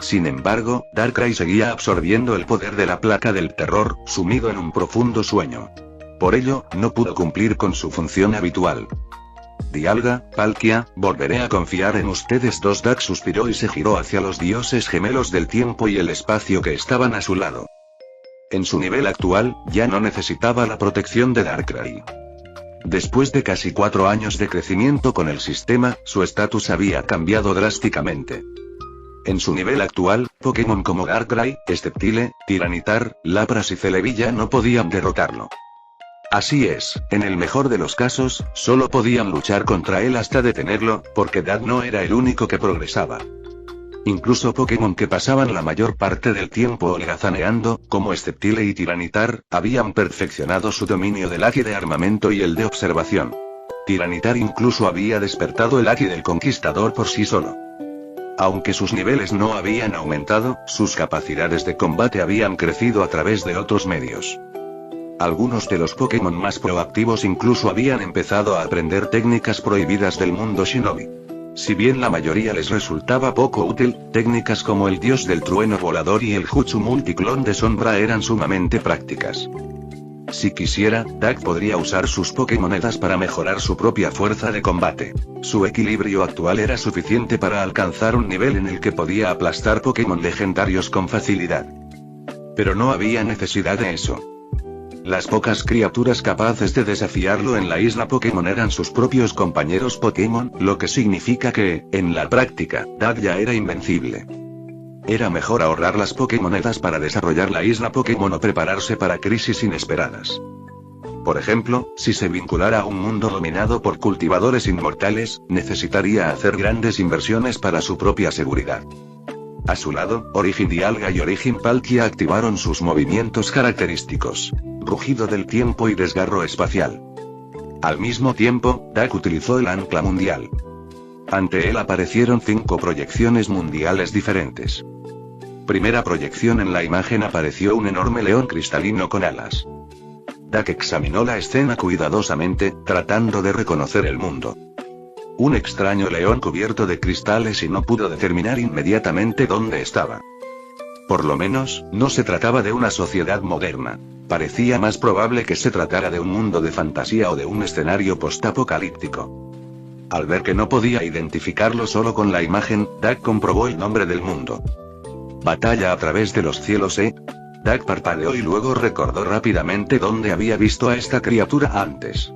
Sin embargo, Darkrai seguía absorbiendo el poder de la placa del terror, sumido en un profundo sueño. Por ello, no pudo cumplir con su función habitual. Dialga, Palkia, volveré a confiar en ustedes dos. Dak suspiró y se giró hacia los dioses gemelos del tiempo y el espacio que estaban a su lado. En su nivel actual, ya no necesitaba la protección de Darkrai. Después de casi 4 años de crecimiento con el sistema, su estatus había cambiado drásticamente. En su nivel actual, Pokémon como Darkrai, Sceptile, Tiranitar, Lapras y Celebi ya no podían derrotarlo. Así es, en el mejor de los casos, solo podían luchar contra él hasta detenerlo, porque Dak no era el único que progresaba. Incluso Pokémon que pasaban la mayor parte del tiempo holgazaneando, como Sceptile y Tiranitar, habían perfeccionado su dominio del Haki de armamento y el de observación. Tiranitar incluso había despertado el Haki del Conquistador por sí solo. Aunque sus niveles no habían aumentado, sus capacidades de combate habían crecido a través de otros medios. Algunos de los Pokémon más proactivos incluso habían empezado a aprender técnicas prohibidas del mundo Shinobi. Si bien la mayoría les resultaba poco útil, técnicas como el dios del trueno volador y el Jutsu multiclon de sombra eran sumamente prácticas. Si quisiera, Dak podría usar sus Pokémonedas para mejorar su propia fuerza de combate. Su equilibrio actual era suficiente para alcanzar un nivel en el que podía aplastar Pokémon legendarios con facilidad. Pero no había necesidad de eso. Las pocas criaturas capaces de desafiarlo en la isla Pokémon eran sus propios compañeros Pokémon, lo que significa que, en la práctica, Dak ya era invencible. Era mejor ahorrar las Pokémonedas para desarrollar la isla Pokémon o prepararse para crisis inesperadas. Por ejemplo, si se vinculara a un mundo dominado por cultivadores inmortales, necesitaría hacer grandes inversiones para su propia seguridad. A su lado, Origin Dialga y Origin Palkia activaron sus movimientos característicos: rugido del tiempo y desgarro espacial. Al mismo tiempo, Dak utilizó el ancla mundial. Ante él aparecieron 5 proyecciones mundiales diferentes. Primera proyección: en la imagen apareció un enorme león cristalino con alas. Dak examinó la escena cuidadosamente, tratando de reconocer el mundo. Un extraño león cubierto de cristales y no pudo determinar inmediatamente dónde estaba. Por lo menos, no se trataba de una sociedad moderna. Parecía más probable que se tratara de un mundo de fantasía o de un escenario postapocalíptico. Al ver que no podía identificarlo solo con la imagen, Dak comprobó el nombre del mundo. Batalla a través de los cielos, Dak parpadeó y luego recordó rápidamente dónde había visto a esta criatura antes.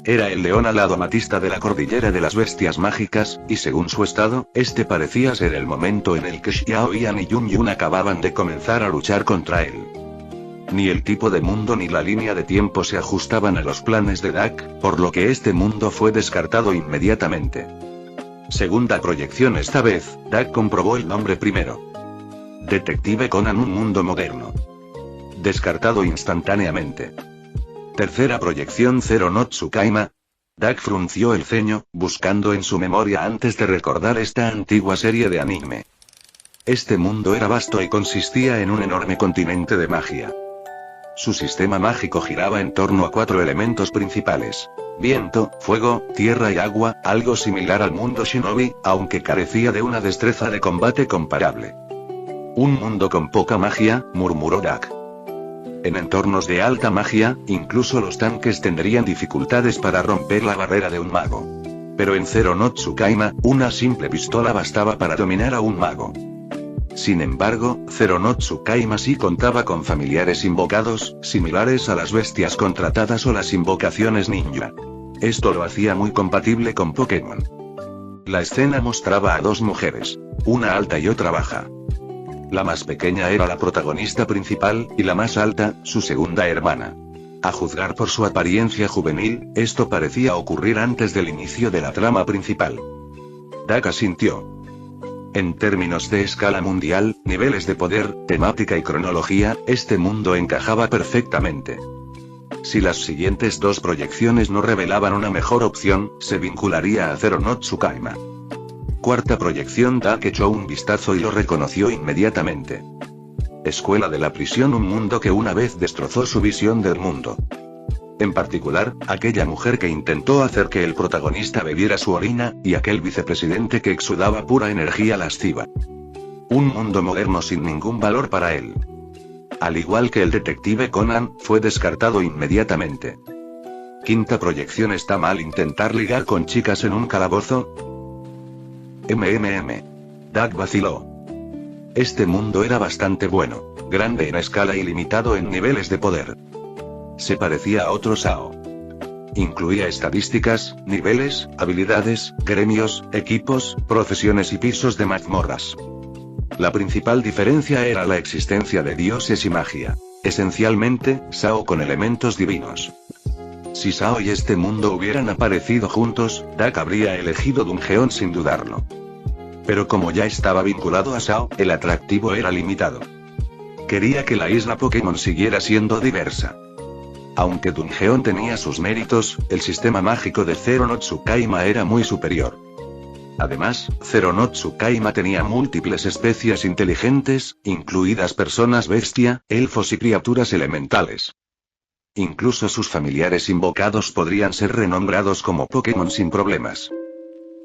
Era el león alado amatista de la cordillera de las bestias mágicas, y según su estado, este parecía ser el momento en el que Xiaoyan y Yun acababan de comenzar a luchar contra él. Ni el tipo de mundo ni la línea de tiempo se ajustaban a los planes de Dak, por lo que este mundo fue descartado inmediatamente. Segunda proyección: esta vez, Dak comprobó el nombre primero. Detective Conan, un mundo moderno. Descartado instantáneamente. Tercera proyección: Zero no Tsukaima. Dak frunció el ceño, buscando en su memoria antes de recordar esta antigua serie de anime. Este mundo era vasto y consistía en un enorme continente de magia. Su sistema mágico giraba en torno a 4 elementos principales: viento, fuego, tierra y agua, algo similar al mundo Shinobi, aunque carecía de una destreza de combate comparable. Un mundo con poca magia, murmuró Dak. En entornos de alta magia, incluso los tanques tendrían dificultades para romper la barrera de un mago. Pero en Zero no Tsukaima, una simple pistola bastaba para dominar a un mago. Sin embargo, Zero no Tsukaima sí contaba con familiares invocados, similares a las bestias contratadas o las invocaciones ninja. Esto lo hacía muy compatible con Pokémon. La escena mostraba a 2 mujeres, una alta y otra baja. La más pequeña era la protagonista principal, y la más alta, su segunda hermana. A juzgar por su apariencia juvenil, esto parecía ocurrir antes del inicio de la trama principal. Dak asintió. En términos de escala mundial, niveles de poder, temática y cronología, este mundo encajaba perfectamente. Si las siguientes 2 proyecciones no revelaban una mejor opción, se vincularía a Zero no Tsukaima. Cuarta proyección: Dak echó un vistazo y lo reconoció inmediatamente. Escuela de la prisión, un mundo que una vez destrozó su visión del mundo. En particular, aquella mujer que intentó hacer que el protagonista bebiera su orina, y aquel vicepresidente que exudaba pura energía lasciva. Un mundo moderno sin ningún valor para él. Al igual que el detective Conan, fue descartado inmediatamente. Quinta proyección. ¿Está mal intentar ligar con chicas en un calabozo? Doug vaciló. Este mundo era bastante bueno, grande en escala y limitado en niveles de poder. Se parecía a otro SAO. Incluía estadísticas, niveles, habilidades, gremios, equipos, profesiones y pisos de mazmorras. La principal diferencia era la existencia de dioses y magia. Esencialmente, SAO con elementos divinos. Si SAO y este mundo hubieran aparecido juntos, Doug habría elegido Dungeon sin dudarlo. Pero como ya estaba vinculado a SAO, el atractivo era limitado. Quería que la isla Pokémon siguiera siendo diversa. Aunque Dungeon tenía sus méritos, el sistema mágico de Zero no Tsukaima era muy superior. Además, Zero no Tsukaima tenía múltiples especies inteligentes, incluidas personas bestia, elfos y criaturas elementales. Incluso sus familiares invocados podrían ser renombrados como Pokémon sin problemas.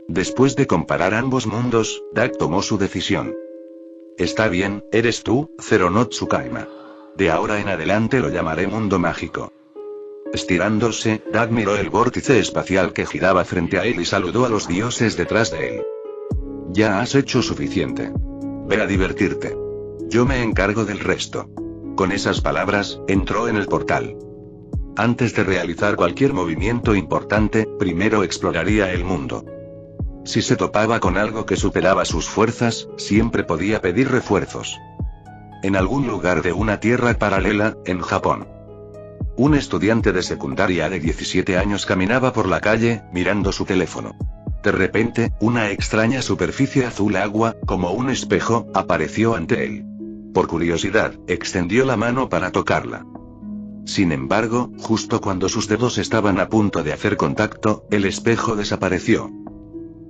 Después de comparar ambos mundos, Doug tomó su decisión. Está bien, eres tú, Zero no Tsukaima. De ahora en adelante lo llamaré Mundo Mágico. Estirándose, Doug miró el vórtice espacial que giraba frente a él y saludó a los dioses detrás de él. Ya has hecho suficiente. Ve a divertirte. Yo me encargo del resto. Con esas palabras, entró en el portal. Antes de realizar cualquier movimiento importante, primero exploraría el mundo. Si se topaba con algo que superaba sus fuerzas, siempre podía pedir refuerzos. En algún lugar de una tierra paralela, en Japón. Un estudiante de secundaria de 17 años caminaba por la calle, mirando su teléfono. De repente, una extraña superficie azul agua, como un espejo, apareció ante él. Por curiosidad, extendió la mano para tocarla. Sin embargo, justo cuando sus dedos estaban a punto de hacer contacto, el espejo desapareció.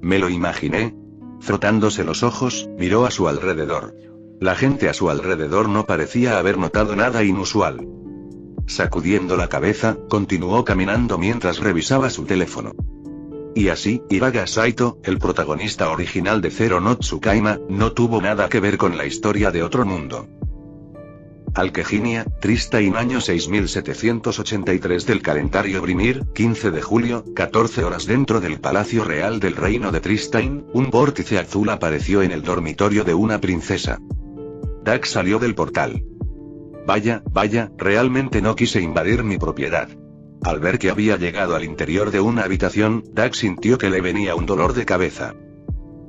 Me lo imaginé. Frotándose los ojos, miró a su alrededor. La gente a su alrededor no parecía haber notado nada inusual. Sacudiendo la cabeza, continuó caminando mientras revisaba su teléfono. Y así, Iraga Saito, el protagonista original de Zero no Tsukaima, no tuvo nada que ver con la historia de otro mundo. Alquejinia, Tristain año 6783 del calendario Brimir, 15 de julio, 14 horas. Dentro del Palacio Real del Reino de Tristain, un vórtice azul apareció en el dormitorio de una princesa. Doug salió del portal. Vaya, realmente no quise invadir mi propiedad. Al ver que había llegado al interior de una habitación, Doug sintió que le venía un dolor de cabeza.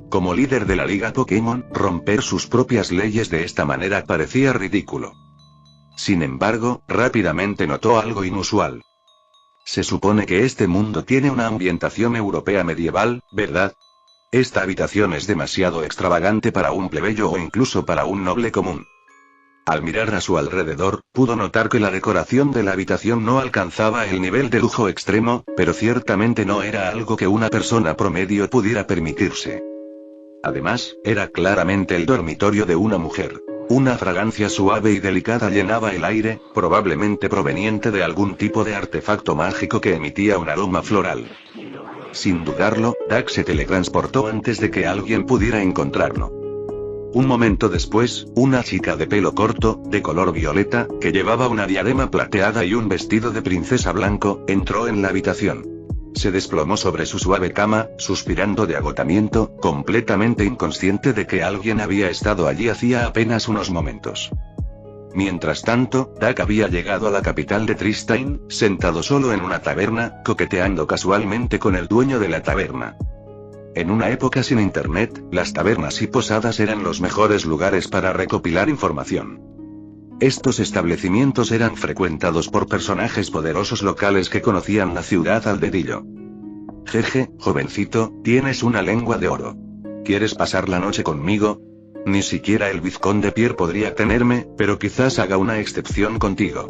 Como líder de la Liga Pokémon, romper sus propias leyes de esta manera parecía ridículo. Sin embargo, rápidamente notó algo inusual. Se supone que este mundo tiene una ambientación europea medieval, ¿verdad? Esta habitación es demasiado extravagante para un plebeyo o incluso para un noble común. Al mirar a su alrededor, pudo notar que la decoración de la habitación no alcanzaba el nivel de lujo extremo, pero ciertamente no era algo que una persona promedio pudiera permitirse. Además, era claramente el dormitorio de una mujer. Una fragancia suave y delicada llenaba el aire, probablemente proveniente de algún tipo de artefacto mágico que emitía un aroma floral. Sin dudarlo, Doug se teletransportó antes de que alguien pudiera encontrarlo. Un momento después, una chica de pelo corto, de color violeta, que llevaba una diadema plateada y un vestido de princesa blanco, entró en la habitación. Se desplomó sobre su suave cama, suspirando de agotamiento, completamente inconsciente de que alguien había estado allí hacía apenas unos momentos. Mientras tanto, Doug había llegado a la capital de Tristain, sentado solo en una taberna, coqueteando casualmente con el dueño de la taberna. En una época sin internet, las tabernas y posadas eran los mejores lugares para recopilar información. Estos establecimientos eran frecuentados por personajes poderosos locales que conocían la ciudad al dedillo. Jeje, jovencito, tienes una lengua de oro. ¿Quieres pasar la noche conmigo? Ni siquiera el vizconde Pierre podría tenerme, pero quizás haga una excepción contigo.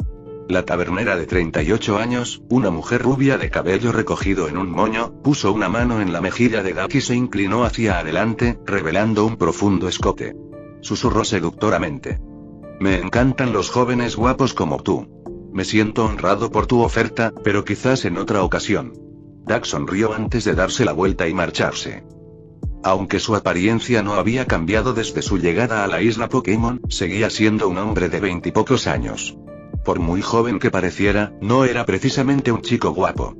La tabernera de 38 años, una mujer rubia de cabello recogido en un moño, puso una mano en la mejilla de Doug y se inclinó hacia adelante, revelando un profundo escote. Susurró seductoramente. Me encantan los jóvenes guapos como tú. Me siento honrado por tu oferta, pero quizás en otra ocasión. Doug sonrió antes de darse la vuelta y marcharse. Aunque su apariencia no había cambiado desde su llegada a la isla Pokémon, seguía siendo un hombre de 20 y pocos años. Por muy joven que pareciera, no era precisamente un chico guapo.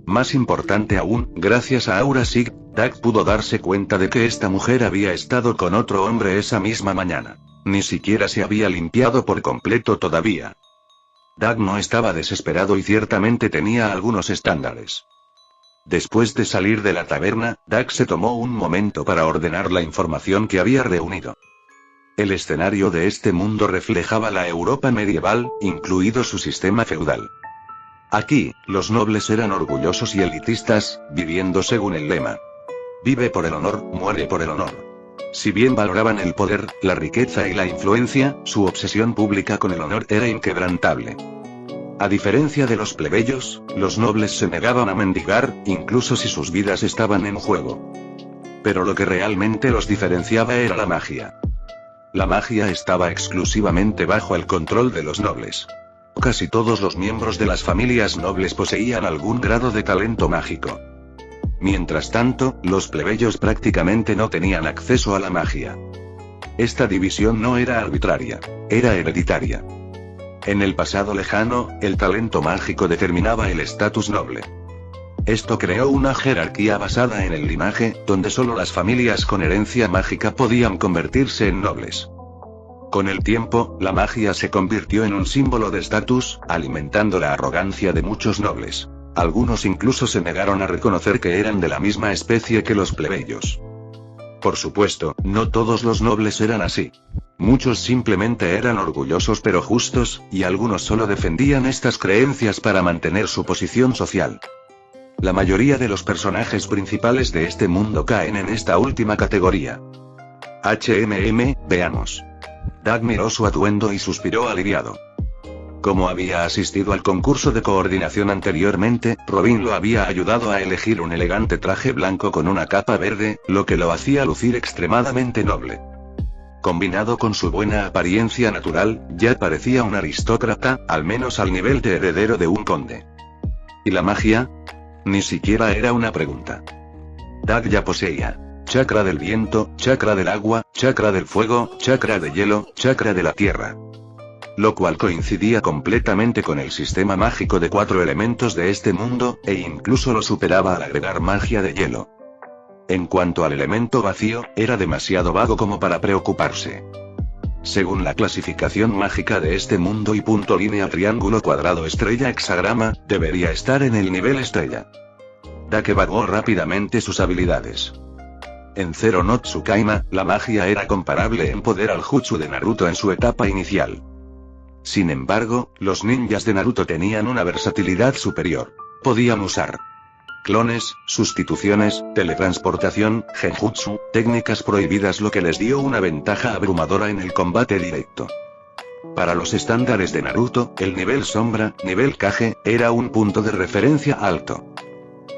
Más importante aún, gracias a Aura Sig, Doug pudo darse cuenta de que esta mujer había estado con otro hombre esa misma mañana. Ni siquiera se había limpiado por completo todavía. Doug no estaba desesperado y ciertamente tenía algunos estándares. Después de salir de la taberna, Doug se tomó un momento para ordenar la información que había reunido. El escenario de este mundo reflejaba la Europa medieval, incluido su sistema feudal. Aquí, los nobles eran orgullosos y elitistas, viviendo según el lema: vive por el honor, muere por el honor. Si bien valoraban el poder, la riqueza y la influencia, su obsesión pública con el honor era inquebrantable. A diferencia de los plebeyos, los nobles se negaban a mendigar, incluso si sus vidas estaban en juego. Pero lo que realmente los diferenciaba era la magia. La magia estaba exclusivamente bajo el control de los nobles. Casi todos los miembros de las familias nobles poseían algún grado de talento mágico. Mientras tanto, los plebeyos prácticamente no tenían acceso a la magia. Esta división no era arbitraria, era hereditaria. En el pasado lejano, el talento mágico determinaba el estatus noble. Esto creó una jerarquía basada en el linaje, donde solo las familias con herencia mágica podían convertirse en nobles. Con el tiempo, la magia se convirtió en un símbolo de estatus, alimentando la arrogancia de muchos nobles. Algunos incluso se negaron a reconocer que eran de la misma especie que los plebeyos. Por supuesto, no todos los nobles eran así. Muchos simplemente eran orgullosos pero justos, y algunos solo defendían estas creencias para mantener su posición social. La mayoría de los personajes principales de este mundo caen en esta última categoría. Veamos. Doug miró su atuendo y suspiró aliviado. Como había asistido al concurso de coordinación anteriormente, Robin lo había ayudado a elegir un elegante traje blanco con una capa verde, lo que lo hacía lucir extremadamente noble. Combinado con su buena apariencia natural, ya parecía un aristócrata, al menos al nivel de heredero de un conde. ¿Y la magia? Ni siquiera era una pregunta. Doug ya poseía chakra del viento, chakra del agua, chakra del fuego, chakra de hielo, chakra de la tierra. Lo cual coincidía completamente con el sistema mágico de 4 elementos de este mundo, e incluso lo superaba al agregar magia de hielo. En cuanto al elemento vacío, era demasiado vago como para preocuparse. Según la clasificación mágica de este mundo y punto línea triángulo cuadrado estrella hexagrama, debería estar en el nivel estrella. Doug evaluó rápidamente sus habilidades. En Zero no Tsukaima, la magia era comparable en poder al Jutsu de Naruto en su etapa inicial. Sin embargo, los ninjas de Naruto tenían una versatilidad superior. Podían usar clones, sustituciones, teletransportación, genjutsu, técnicas prohibidas, lo que les dio una ventaja abrumadora en el combate directo. Para los estándares de Naruto, el nivel sombra, nivel Kage, era un punto de referencia alto.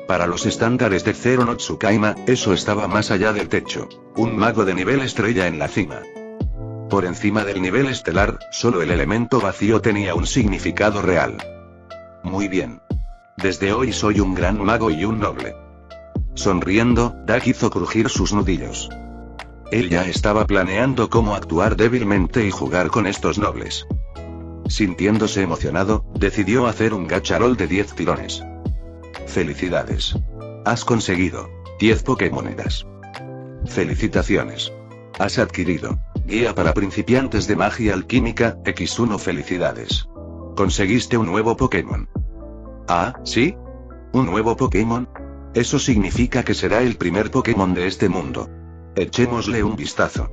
Para los estándares de Zero no Tsukaima, eso estaba más allá del techo. Un mago de nivel estrella en la cima. Por encima del nivel estelar, solo el elemento vacío tenía un significado real. Muy bien. Desde hoy soy un gran mago y un noble. Sonriendo, Doug hizo crujir sus nudillos. Él ya estaba planeando cómo actuar débilmente y jugar con estos nobles. Sintiéndose emocionado, decidió hacer un gacha roll de 10 tirones. Felicidades. Has conseguido 10 Pokémonedas. Felicitaciones. Has adquirido guía para principiantes de magia alquímica, X1. Felicidades. Conseguiste un nuevo Pokémon. Ah, ¿sí? ¿Un nuevo Pokémon? Eso significa que será el primer Pokémon de este mundo. Echémosle un vistazo.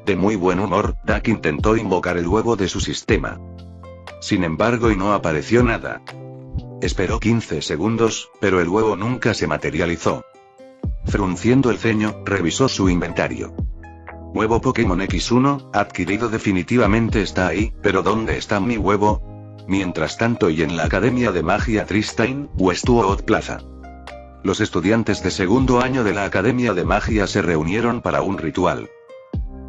De muy buen humor, Doug intentó invocar el huevo de su sistema. Sin embargo, y no apareció nada. Esperó 15 segundos, pero el huevo nunca se materializó. Frunciendo el ceño, revisó su inventario. Nuevo Pokémon X1, adquirido definitivamente está ahí, pero ¿dónde está mi huevo? Mientras tanto, y en la Academia de Magia Tristane, Westwood Plaza. Los estudiantes de segundo año de la Academia de Magia se reunieron para un ritual.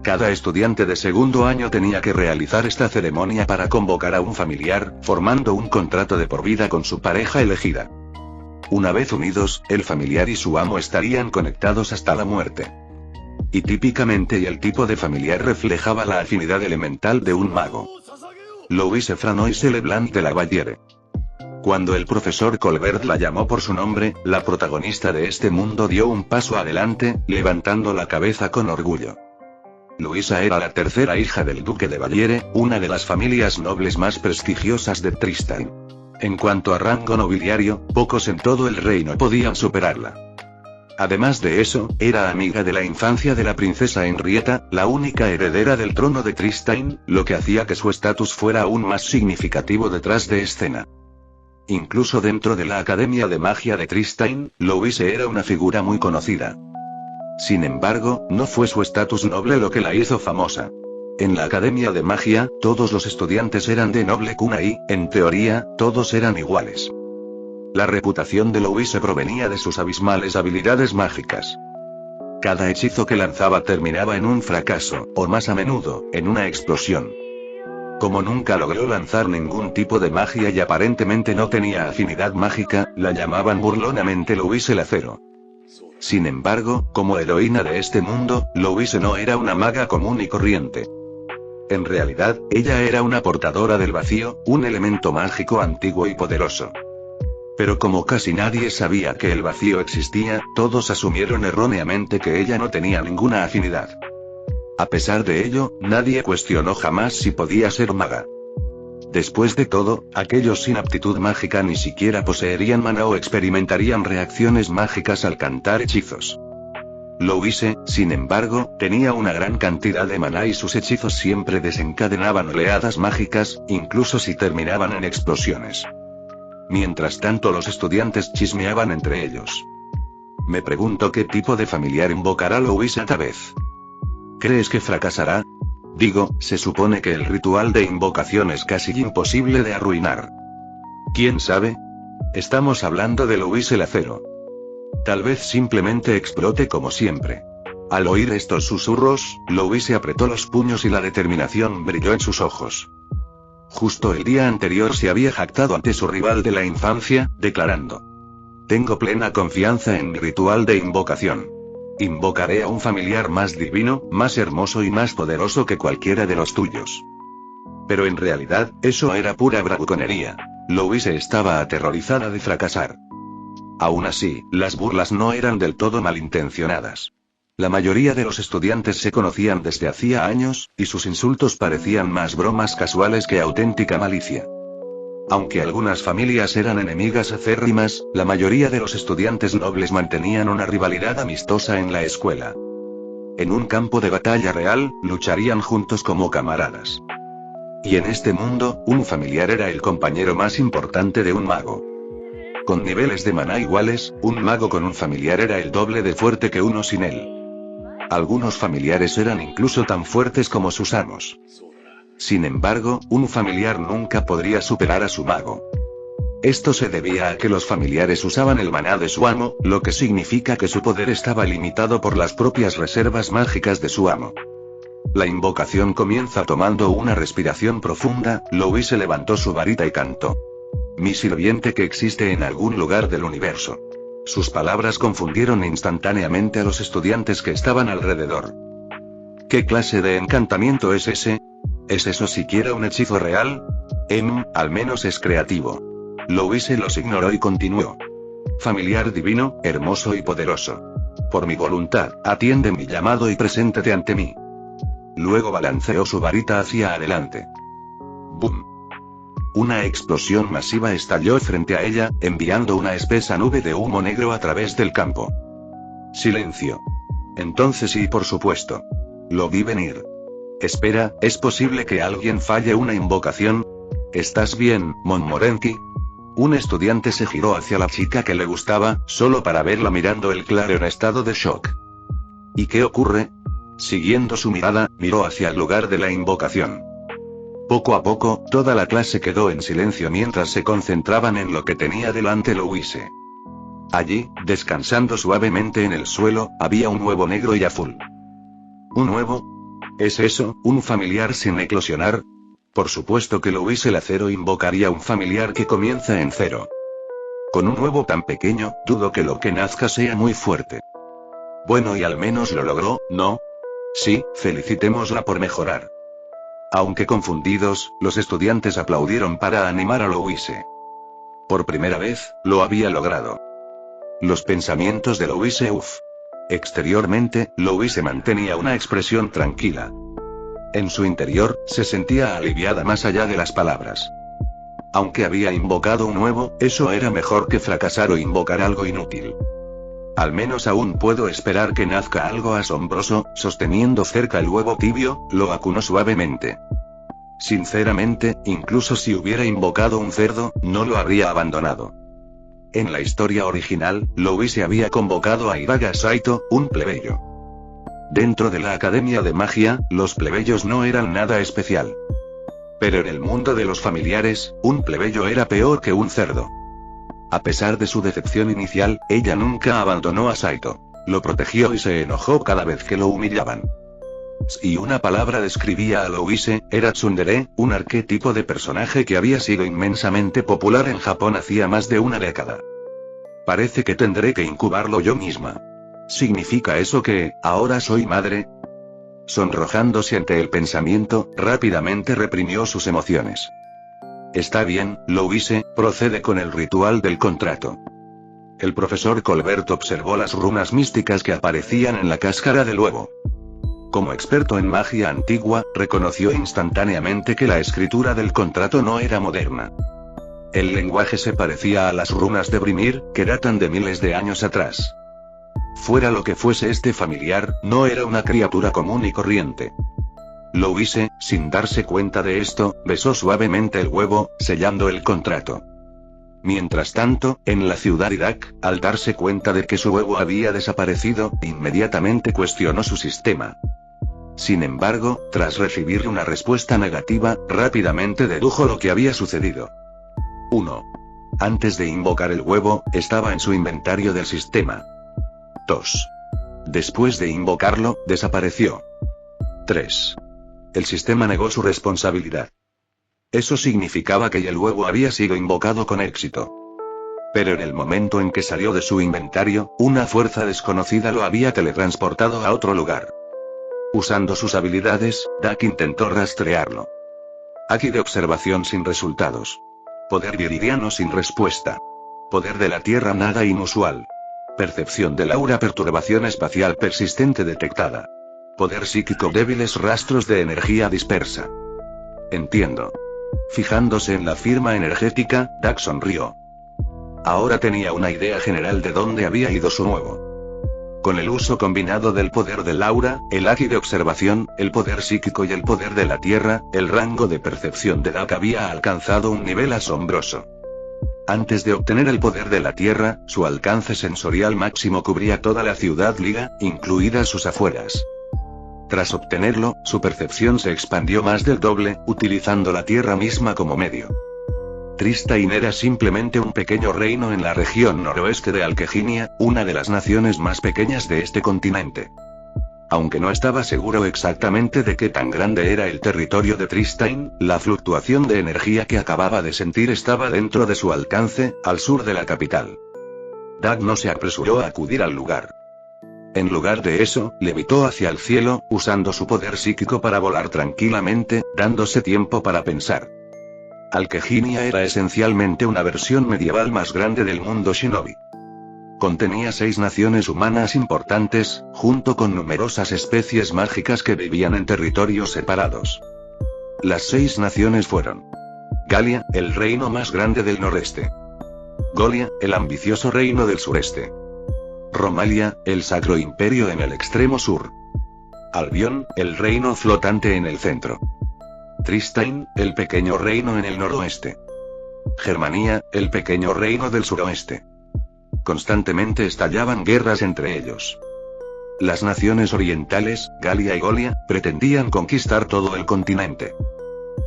Cada estudiante de segundo año tenía que realizar esta ceremonia para convocar a un familiar, formando un contrato de por vida con su pareja elegida. Una vez unidos, el familiar y su amo estarían conectados hasta la muerte. Y típicamente el tipo de familiar reflejaba la afinidad elemental de un mago. Louise Franoise Leblanc de la Valliere. Cuando el profesor Colbert la llamó por su nombre, la protagonista de este mundo dio un paso adelante, levantando la cabeza con orgullo. Luisa era la tercera hija del duque de Valliere, una de las familias nobles más prestigiosas de Tristan. En cuanto a rango nobiliario, pocos en todo el reino podían superarla. Además de eso, era amiga de la infancia de la princesa Henrietta, la única heredera del trono de Tristan, lo que hacía que su estatus fuera aún más significativo detrás de escena. Incluso dentro de la Academia de Magia de Tristan, Louise era una figura muy conocida. Sin embargo, no fue su estatus noble lo que la hizo famosa. En la Academia de Magia, todos los estudiantes eran de noble cuna y, en teoría, todos eran iguales. La reputación de Louise provenía de sus abismales habilidades mágicas. Cada hechizo que lanzaba terminaba en un fracaso, o más a menudo, en una explosión. Como nunca logró lanzar ningún tipo de magia y aparentemente no tenía afinidad mágica, la llamaban burlonamente Louise el Acero. Sin embargo, como heroína de este mundo, Louise no era una maga común y corriente. En realidad, ella era una portadora del vacío, un elemento mágico antiguo y poderoso. Pero como casi nadie sabía que el vacío existía, todos asumieron erróneamente que ella no tenía ninguna afinidad. A pesar de ello, nadie cuestionó jamás si podía ser maga. Después de todo, aquellos sin aptitud mágica ni siquiera poseerían maná o experimentarían reacciones mágicas al cantar hechizos. Louise, sin embargo, tenía una gran cantidad de maná y sus hechizos siempre desencadenaban oleadas mágicas, incluso si terminaban en explosiones. Mientras tanto los estudiantes chismeaban entre ellos. Me pregunto qué tipo de familiar invocará Louise esta vez. ¿Crees que fracasará? Digo, se supone que el ritual de invocación es casi imposible de arruinar. ¿Quién sabe? Estamos hablando de Louise el Acero. Tal vez simplemente explote como siempre. Al oír estos susurros, Louise apretó los puños y la determinación brilló en sus ojos. Justo el día anterior se había jactado ante su rival de la infancia, declarando: tengo plena confianza en mi ritual de invocación. Invocaré a un familiar más divino, más hermoso y más poderoso que cualquiera de los tuyos. Pero en realidad, eso era pura bravuconería. Louise estaba aterrorizada de fracasar. Aún así, las burlas no eran del todo malintencionadas. La mayoría de los estudiantes se conocían desde hacía años, y sus insultos parecían más bromas casuales que auténtica malicia. Aunque algunas familias eran enemigas acérrimas, la mayoría de los estudiantes nobles mantenían una rivalidad amistosa en la escuela. En un campo de batalla real, lucharían juntos como camaradas. Y en este mundo, un familiar era el compañero más importante de un mago. Con niveles de maná iguales, un mago con un familiar era el doble de fuerte que uno sin él. Algunos familiares eran incluso tan fuertes como sus amos. Sin embargo, un familiar nunca podría superar a su mago. Esto se debía a que los familiares usaban el maná de su amo, lo que significa que su poder estaba limitado por las propias reservas mágicas de su amo. La invocación comienza tomando una respiración profunda. Louise levantó su varita y cantó: mi sirviente que existe en algún lugar del universo. Sus palabras confundieron instantáneamente a los estudiantes que estaban alrededor. ¿Qué clase de encantamiento es ese? ¿Es eso siquiera un hechizo real? Al menos es creativo. Louise los ignoró y continuó: familiar divino, hermoso y poderoso. Por mi voluntad, atiende mi llamado y preséntate ante mí. Luego balanceó su varita hacia adelante. ¡Bum! Una explosión masiva estalló frente a ella, enviando una espesa nube de humo negro a través del campo. Silencio. Entonces sí, por supuesto. Lo vi venir. Espera, ¿es posible que alguien falle una invocación? ¿Estás bien, Montmorency? Un estudiante se giró hacia la chica que le gustaba, solo para verla mirando el claro en estado de shock. ¿Y qué ocurre? Siguiendo su mirada, miró hacia el lugar de la invocación. Poco a poco, toda la clase quedó en silencio mientras se concentraban en lo que tenía delante Louise. Allí, descansando suavemente en el suelo, había un huevo negro y azul. ¿Un huevo? ¿Es eso, un familiar sin eclosionar? Por supuesto que Louise el Acero invocaría un familiar que comienza en 0. Con un huevo tan pequeño, dudo que lo que nazca sea muy fuerte. Bueno, y al menos lo logró, ¿no? Sí, felicitémosla por mejorar. Aunque confundidos, los estudiantes aplaudieron para animar a Louise. Por primera vez, lo había logrado. Los pensamientos de Louise. Exteriormente, Louise mantenía una expresión tranquila. En su interior, se sentía aliviada más allá de las palabras. Aunque había invocado un huevo, eso era mejor que fracasar o invocar algo inútil. Al menos aún puedo esperar que nazca algo asombroso. Sosteniendo cerca el huevo tibio, lo acunó suavemente. Sinceramente, incluso si hubiera invocado un cerdo, no lo habría abandonado. En la historia original, Louise había convocado a Iraga Saito, un plebeyo. Dentro de la Academia de Magia, los plebeyos no eran nada especial. Pero en el mundo de los familiares, un plebeyo era peor que un cerdo. A pesar de su decepción inicial, ella nunca abandonó a Saito. Lo protegió y se enojó cada vez que lo humillaban. Si una palabra describía a Louise, era tsundere, un arquetipo de personaje que había sido inmensamente popular en Japón hacía más de una década. Parece que tendré que incubarlo yo misma. ¿Significa eso que, ahora soy madre? Sonrojándose ante el pensamiento, rápidamente reprimió sus emociones. Está bien, Louise, procede con el ritual del contrato. El profesor Colbert observó las runas místicas que aparecían en la cáscara del huevo. Como experto en magia antigua, reconoció instantáneamente que la escritura del contrato no era moderna. El lenguaje se parecía a las runas de Brimir, que datan de miles de años atrás. Fuera lo que fuese este familiar, no era una criatura común y corriente. Louise, sin darse cuenta de esto, besó suavemente el huevo, sellando el contrato. Mientras tanto, en la ciudad Irak, al darse cuenta de que su huevo había desaparecido, inmediatamente cuestionó su sistema. Sin embargo, tras recibir una respuesta negativa, rápidamente dedujo lo que había sucedido. 1. Antes de invocar el huevo, estaba en su inventario del sistema. 2. Después de invocarlo, desapareció. 3. El sistema negó su responsabilidad. Eso significaba que el huevo había sido invocado con éxito. Pero en el momento en que salió de su inventario, una fuerza desconocida lo había teletransportado a otro lugar. Usando sus habilidades, Dak intentó rastrearlo. Haki de observación sin resultados. Poder viridiano sin respuesta. Poder de la Tierra nada inusual. Percepción del aura, perturbación espacial persistente detectada. Poder psíquico, débiles rastros de energía dispersa. Entiendo. Fijándose en la firma energética, Dak sonrió. Ahora tenía una idea general de dónde había ido su nuevo. Con el uso combinado del poder del aura, el haki de observación, el poder psíquico y el poder de la Tierra, el rango de percepción de Dak había alcanzado un nivel asombroso. Antes de obtener el poder de la Tierra, su alcance sensorial máximo cubría toda la ciudad Liga, incluidas sus afueras. Tras obtenerlo, su percepción se expandió más del doble, utilizando la Tierra misma como medio. Tristain era simplemente un pequeño reino en la región noroeste de Alqueginia, una de las naciones más pequeñas de este continente. Aunque no estaba seguro exactamente de qué tan grande era el territorio de Tristain, la fluctuación de energía que acababa de sentir estaba dentro de su alcance, al sur de la capital. Dak no se apresuró a acudir al lugar. En lugar de eso, levitó hacia el cielo, usando su poder psíquico para volar tranquilamente, dándose tiempo para pensar. Alqueginia era esencialmente una versión medieval más grande del mundo shinobi. Contenía 6 naciones humanas importantes, junto con numerosas especies mágicas que vivían en territorios separados. Las 6 naciones fueron: Galia, el reino más grande del noreste; Golia, el ambicioso reino del sureste; Romalia, el sacro imperio en el extremo sur; Albion, el reino flotante en el centro; Tristain, el pequeño reino en el noroeste; Germania, el pequeño reino del suroeste. Constantemente estallaban guerras entre ellos. Las naciones orientales, Galia y Golia, pretendían conquistar todo el continente.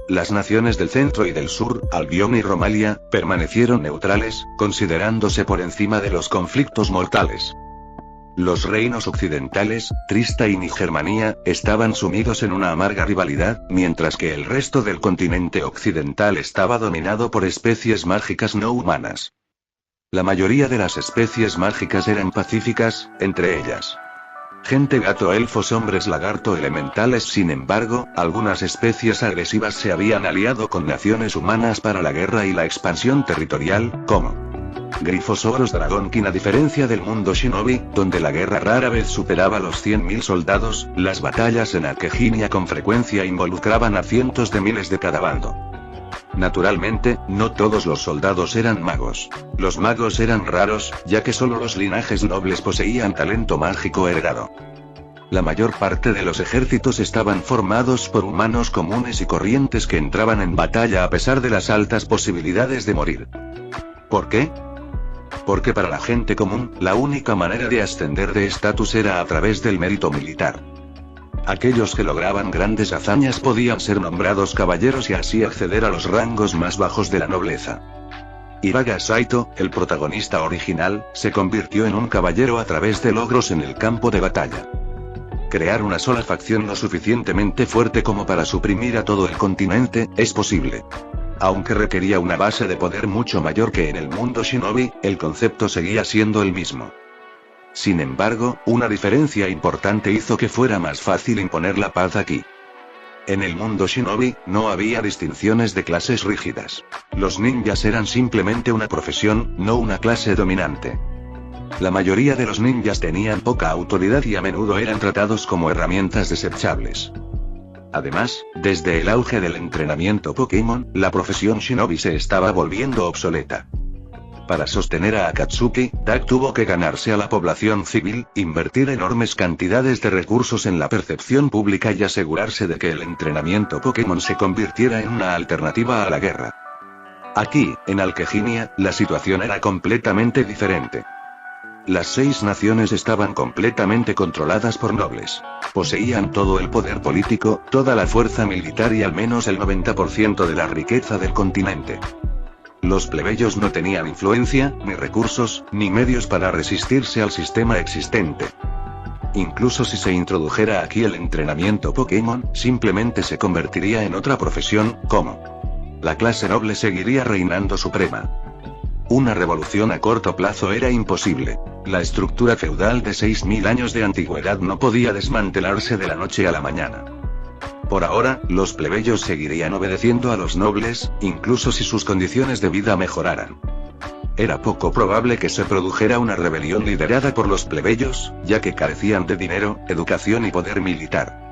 Las naciones del centro y del sur, Albion y Romalia, permanecieron neutrales, considerándose por encima de los conflictos mortales. Los reinos occidentales, Tristain y Germania, estaban sumidos en una amarga rivalidad, mientras que el resto del continente occidental estaba dominado por especies mágicas no humanas. La mayoría de las especies mágicas eran pacíficas, entre ellas gente gato, elfos, hombres lagarto, elementales. Sin embargo, algunas especies agresivas se habían aliado con naciones humanas para la guerra y la expansión territorial, como grifos, ogros, dragonkin. A diferencia del mundo shinobi, donde la guerra rara vez superaba los 100.000 soldados, las batallas en Akejinia con frecuencia involucraban a cientos de miles de cada bando. Naturalmente, no todos los soldados eran magos. Los magos eran raros, ya que solo los linajes nobles poseían talento mágico heredado. La mayor parte de los ejércitos estaban formados por humanos comunes y corrientes que entraban en batalla a pesar de las altas posibilidades de morir. ¿Por qué? Porque para la gente común, la única manera de ascender de estatus era a través del mérito militar. Aquellos que lograban grandes hazañas podían ser nombrados caballeros y así acceder a los rangos más bajos de la nobleza. Iraga Saito, el protagonista original, se convirtió en un caballero a través de logros en el campo de batalla. Crear una sola facción lo suficientemente fuerte como para suprimir a todo el continente, es posible. Aunque requería una base de poder mucho mayor que en el mundo shinobi, el concepto seguía siendo el mismo. Sin embargo, una diferencia importante hizo que fuera más fácil imponer la paz aquí. En el mundo shinobi, no había distinciones de clases rígidas. Los ninjas eran simplemente una profesión, no una clase dominante. La mayoría de los ninjas tenían poca autoridad y a menudo eran tratados como herramientas desechables. Además, desde el auge del entrenamiento Pokémon, la profesión shinobi se estaba volviendo obsoleta. Para sostener a Akatsuki, Dak tuvo que ganarse a la población civil, invertir enormes cantidades de recursos en la percepción pública y asegurarse de que el entrenamiento Pokémon se convirtiera en una alternativa a la guerra. Aquí, en Akejinia, la situación era completamente diferente. Las 6 naciones estaban completamente controladas por nobles. Poseían todo el poder político, toda la fuerza militar y al menos el 90% de la riqueza del continente. Los plebeyos no tenían influencia, ni recursos, ni medios para resistirse al sistema existente. Incluso si se introdujera aquí el entrenamiento Pokémon, simplemente se convertiría en otra profesión, como la clase noble seguiría reinando suprema. Una revolución a corto plazo era imposible. La estructura feudal de 6.000 años de antigüedad no podía desmantelarse de la noche a la mañana. Por ahora, los plebeyos seguirían obedeciendo a los nobles, incluso si sus condiciones de vida mejoraran. Era poco probable que se produjera una rebelión liderada por los plebeyos, ya que carecían de dinero, educación y poder militar.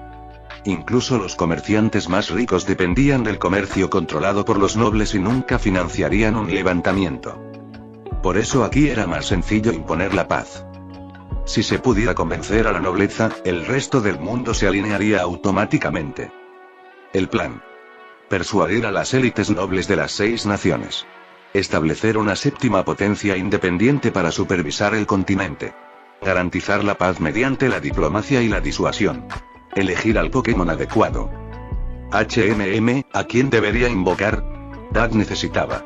Incluso los comerciantes más ricos dependían del comercio controlado por los nobles y nunca financiarían un levantamiento. Por eso aquí era más sencillo imponer la paz. Si se pudiera convencer a la nobleza, el resto del mundo se alinearía automáticamente. El plan: persuadir a las élites nobles de las 6 naciones. Establecer una 7ª potencia independiente para supervisar el continente. Garantizar la paz mediante la diplomacia y la disuasión. Elegir al Pokémon adecuado. ¿A quién debería invocar? Dak necesitaba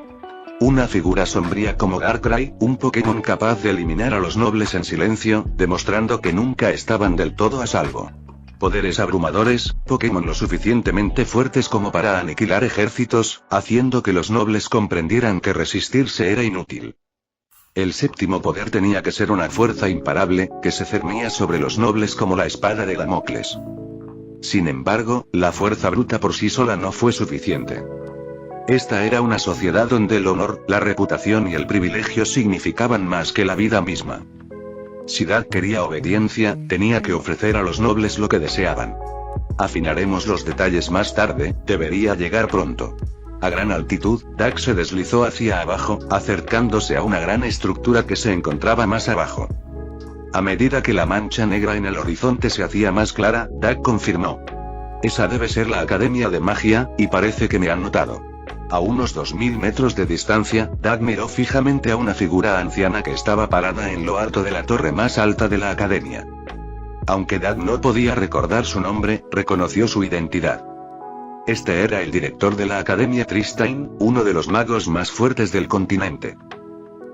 una figura sombría como Darkrai, un Pokémon capaz de eliminar a los nobles en silencio, demostrando que nunca estaban del todo a salvo. Poderes abrumadores, Pokémon lo suficientemente fuertes como para aniquilar ejércitos, haciendo que los nobles comprendieran que resistirse era inútil. El 7º poder tenía que ser una fuerza imparable, que se cernía sobre los nobles como la espada de Damocles. Sin embargo, la fuerza bruta por sí sola no fue suficiente. Esta era una sociedad donde el honor, la reputación y el privilegio significaban más que la vida misma. Si Dak quería obediencia, tenía que ofrecer a los nobles lo que deseaban. Afinaremos los detalles más tarde, debería llegar pronto. A gran altitud, Dak se deslizó hacia abajo, acercándose a una gran estructura que se encontraba más abajo. A medida que la mancha negra en el horizonte se hacía más clara, Dak confirmó: esa debe ser la Academia de Magia, y parece que me han notado. A unos 2000 metros de distancia, Dak miró fijamente a una figura anciana que estaba parada en lo alto de la torre más alta de la academia. Aunque Dak no podía recordar su nombre, reconoció su identidad. Este era el director de la Academia Tristane, uno de los magos más fuertes del continente.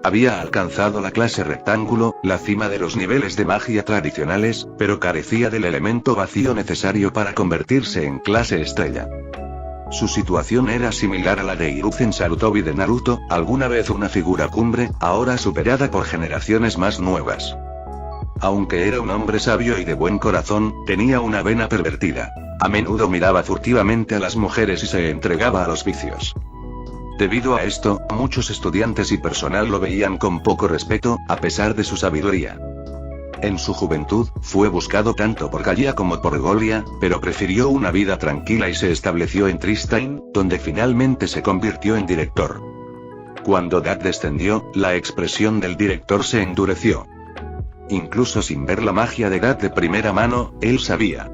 Había alcanzado la clase rectángulo, la cima de los niveles de magia tradicionales, pero carecía del elemento vacío necesario para convertirse en clase estrella. Su situación era similar a la de Hiruzen Sarutobi de Naruto, alguna vez una figura cumbre, ahora superada por generaciones más nuevas. Aunque era un hombre sabio y de buen corazón, tenía una vena pervertida. A menudo miraba furtivamente a las mujeres y se entregaba a los vicios. Debido a esto, muchos estudiantes y personal lo veían con poco respeto, a pesar de su sabiduría. En su juventud, fue buscado tanto por Gaia como por Golia, pero prefirió una vida tranquila y se estableció en Tristane, donde finalmente se convirtió en director. Cuando Dak descendió, la expresión del director se endureció. Incluso sin ver la magia de Dak de primera mano, él sabía.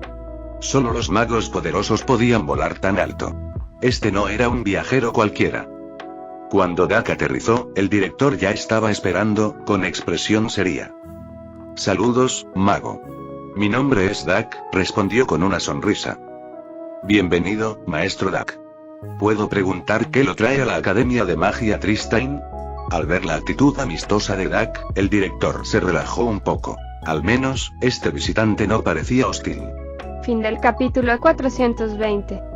Solo los magos poderosos podían volar tan alto. Este no era un viajero cualquiera. Cuando Dak aterrizó, el director ya estaba esperando, con expresión seria. «Saludos, mago. Mi nombre es Dak», respondió con una sonrisa. «Bienvenido, maestro Dak. ¿Puedo preguntar qué lo trae a la Academia de Magia Tristane?» Al ver la actitud amistosa de Dak, el director se relajó un poco. Al menos, este visitante no parecía hostil. Fin del capítulo 420.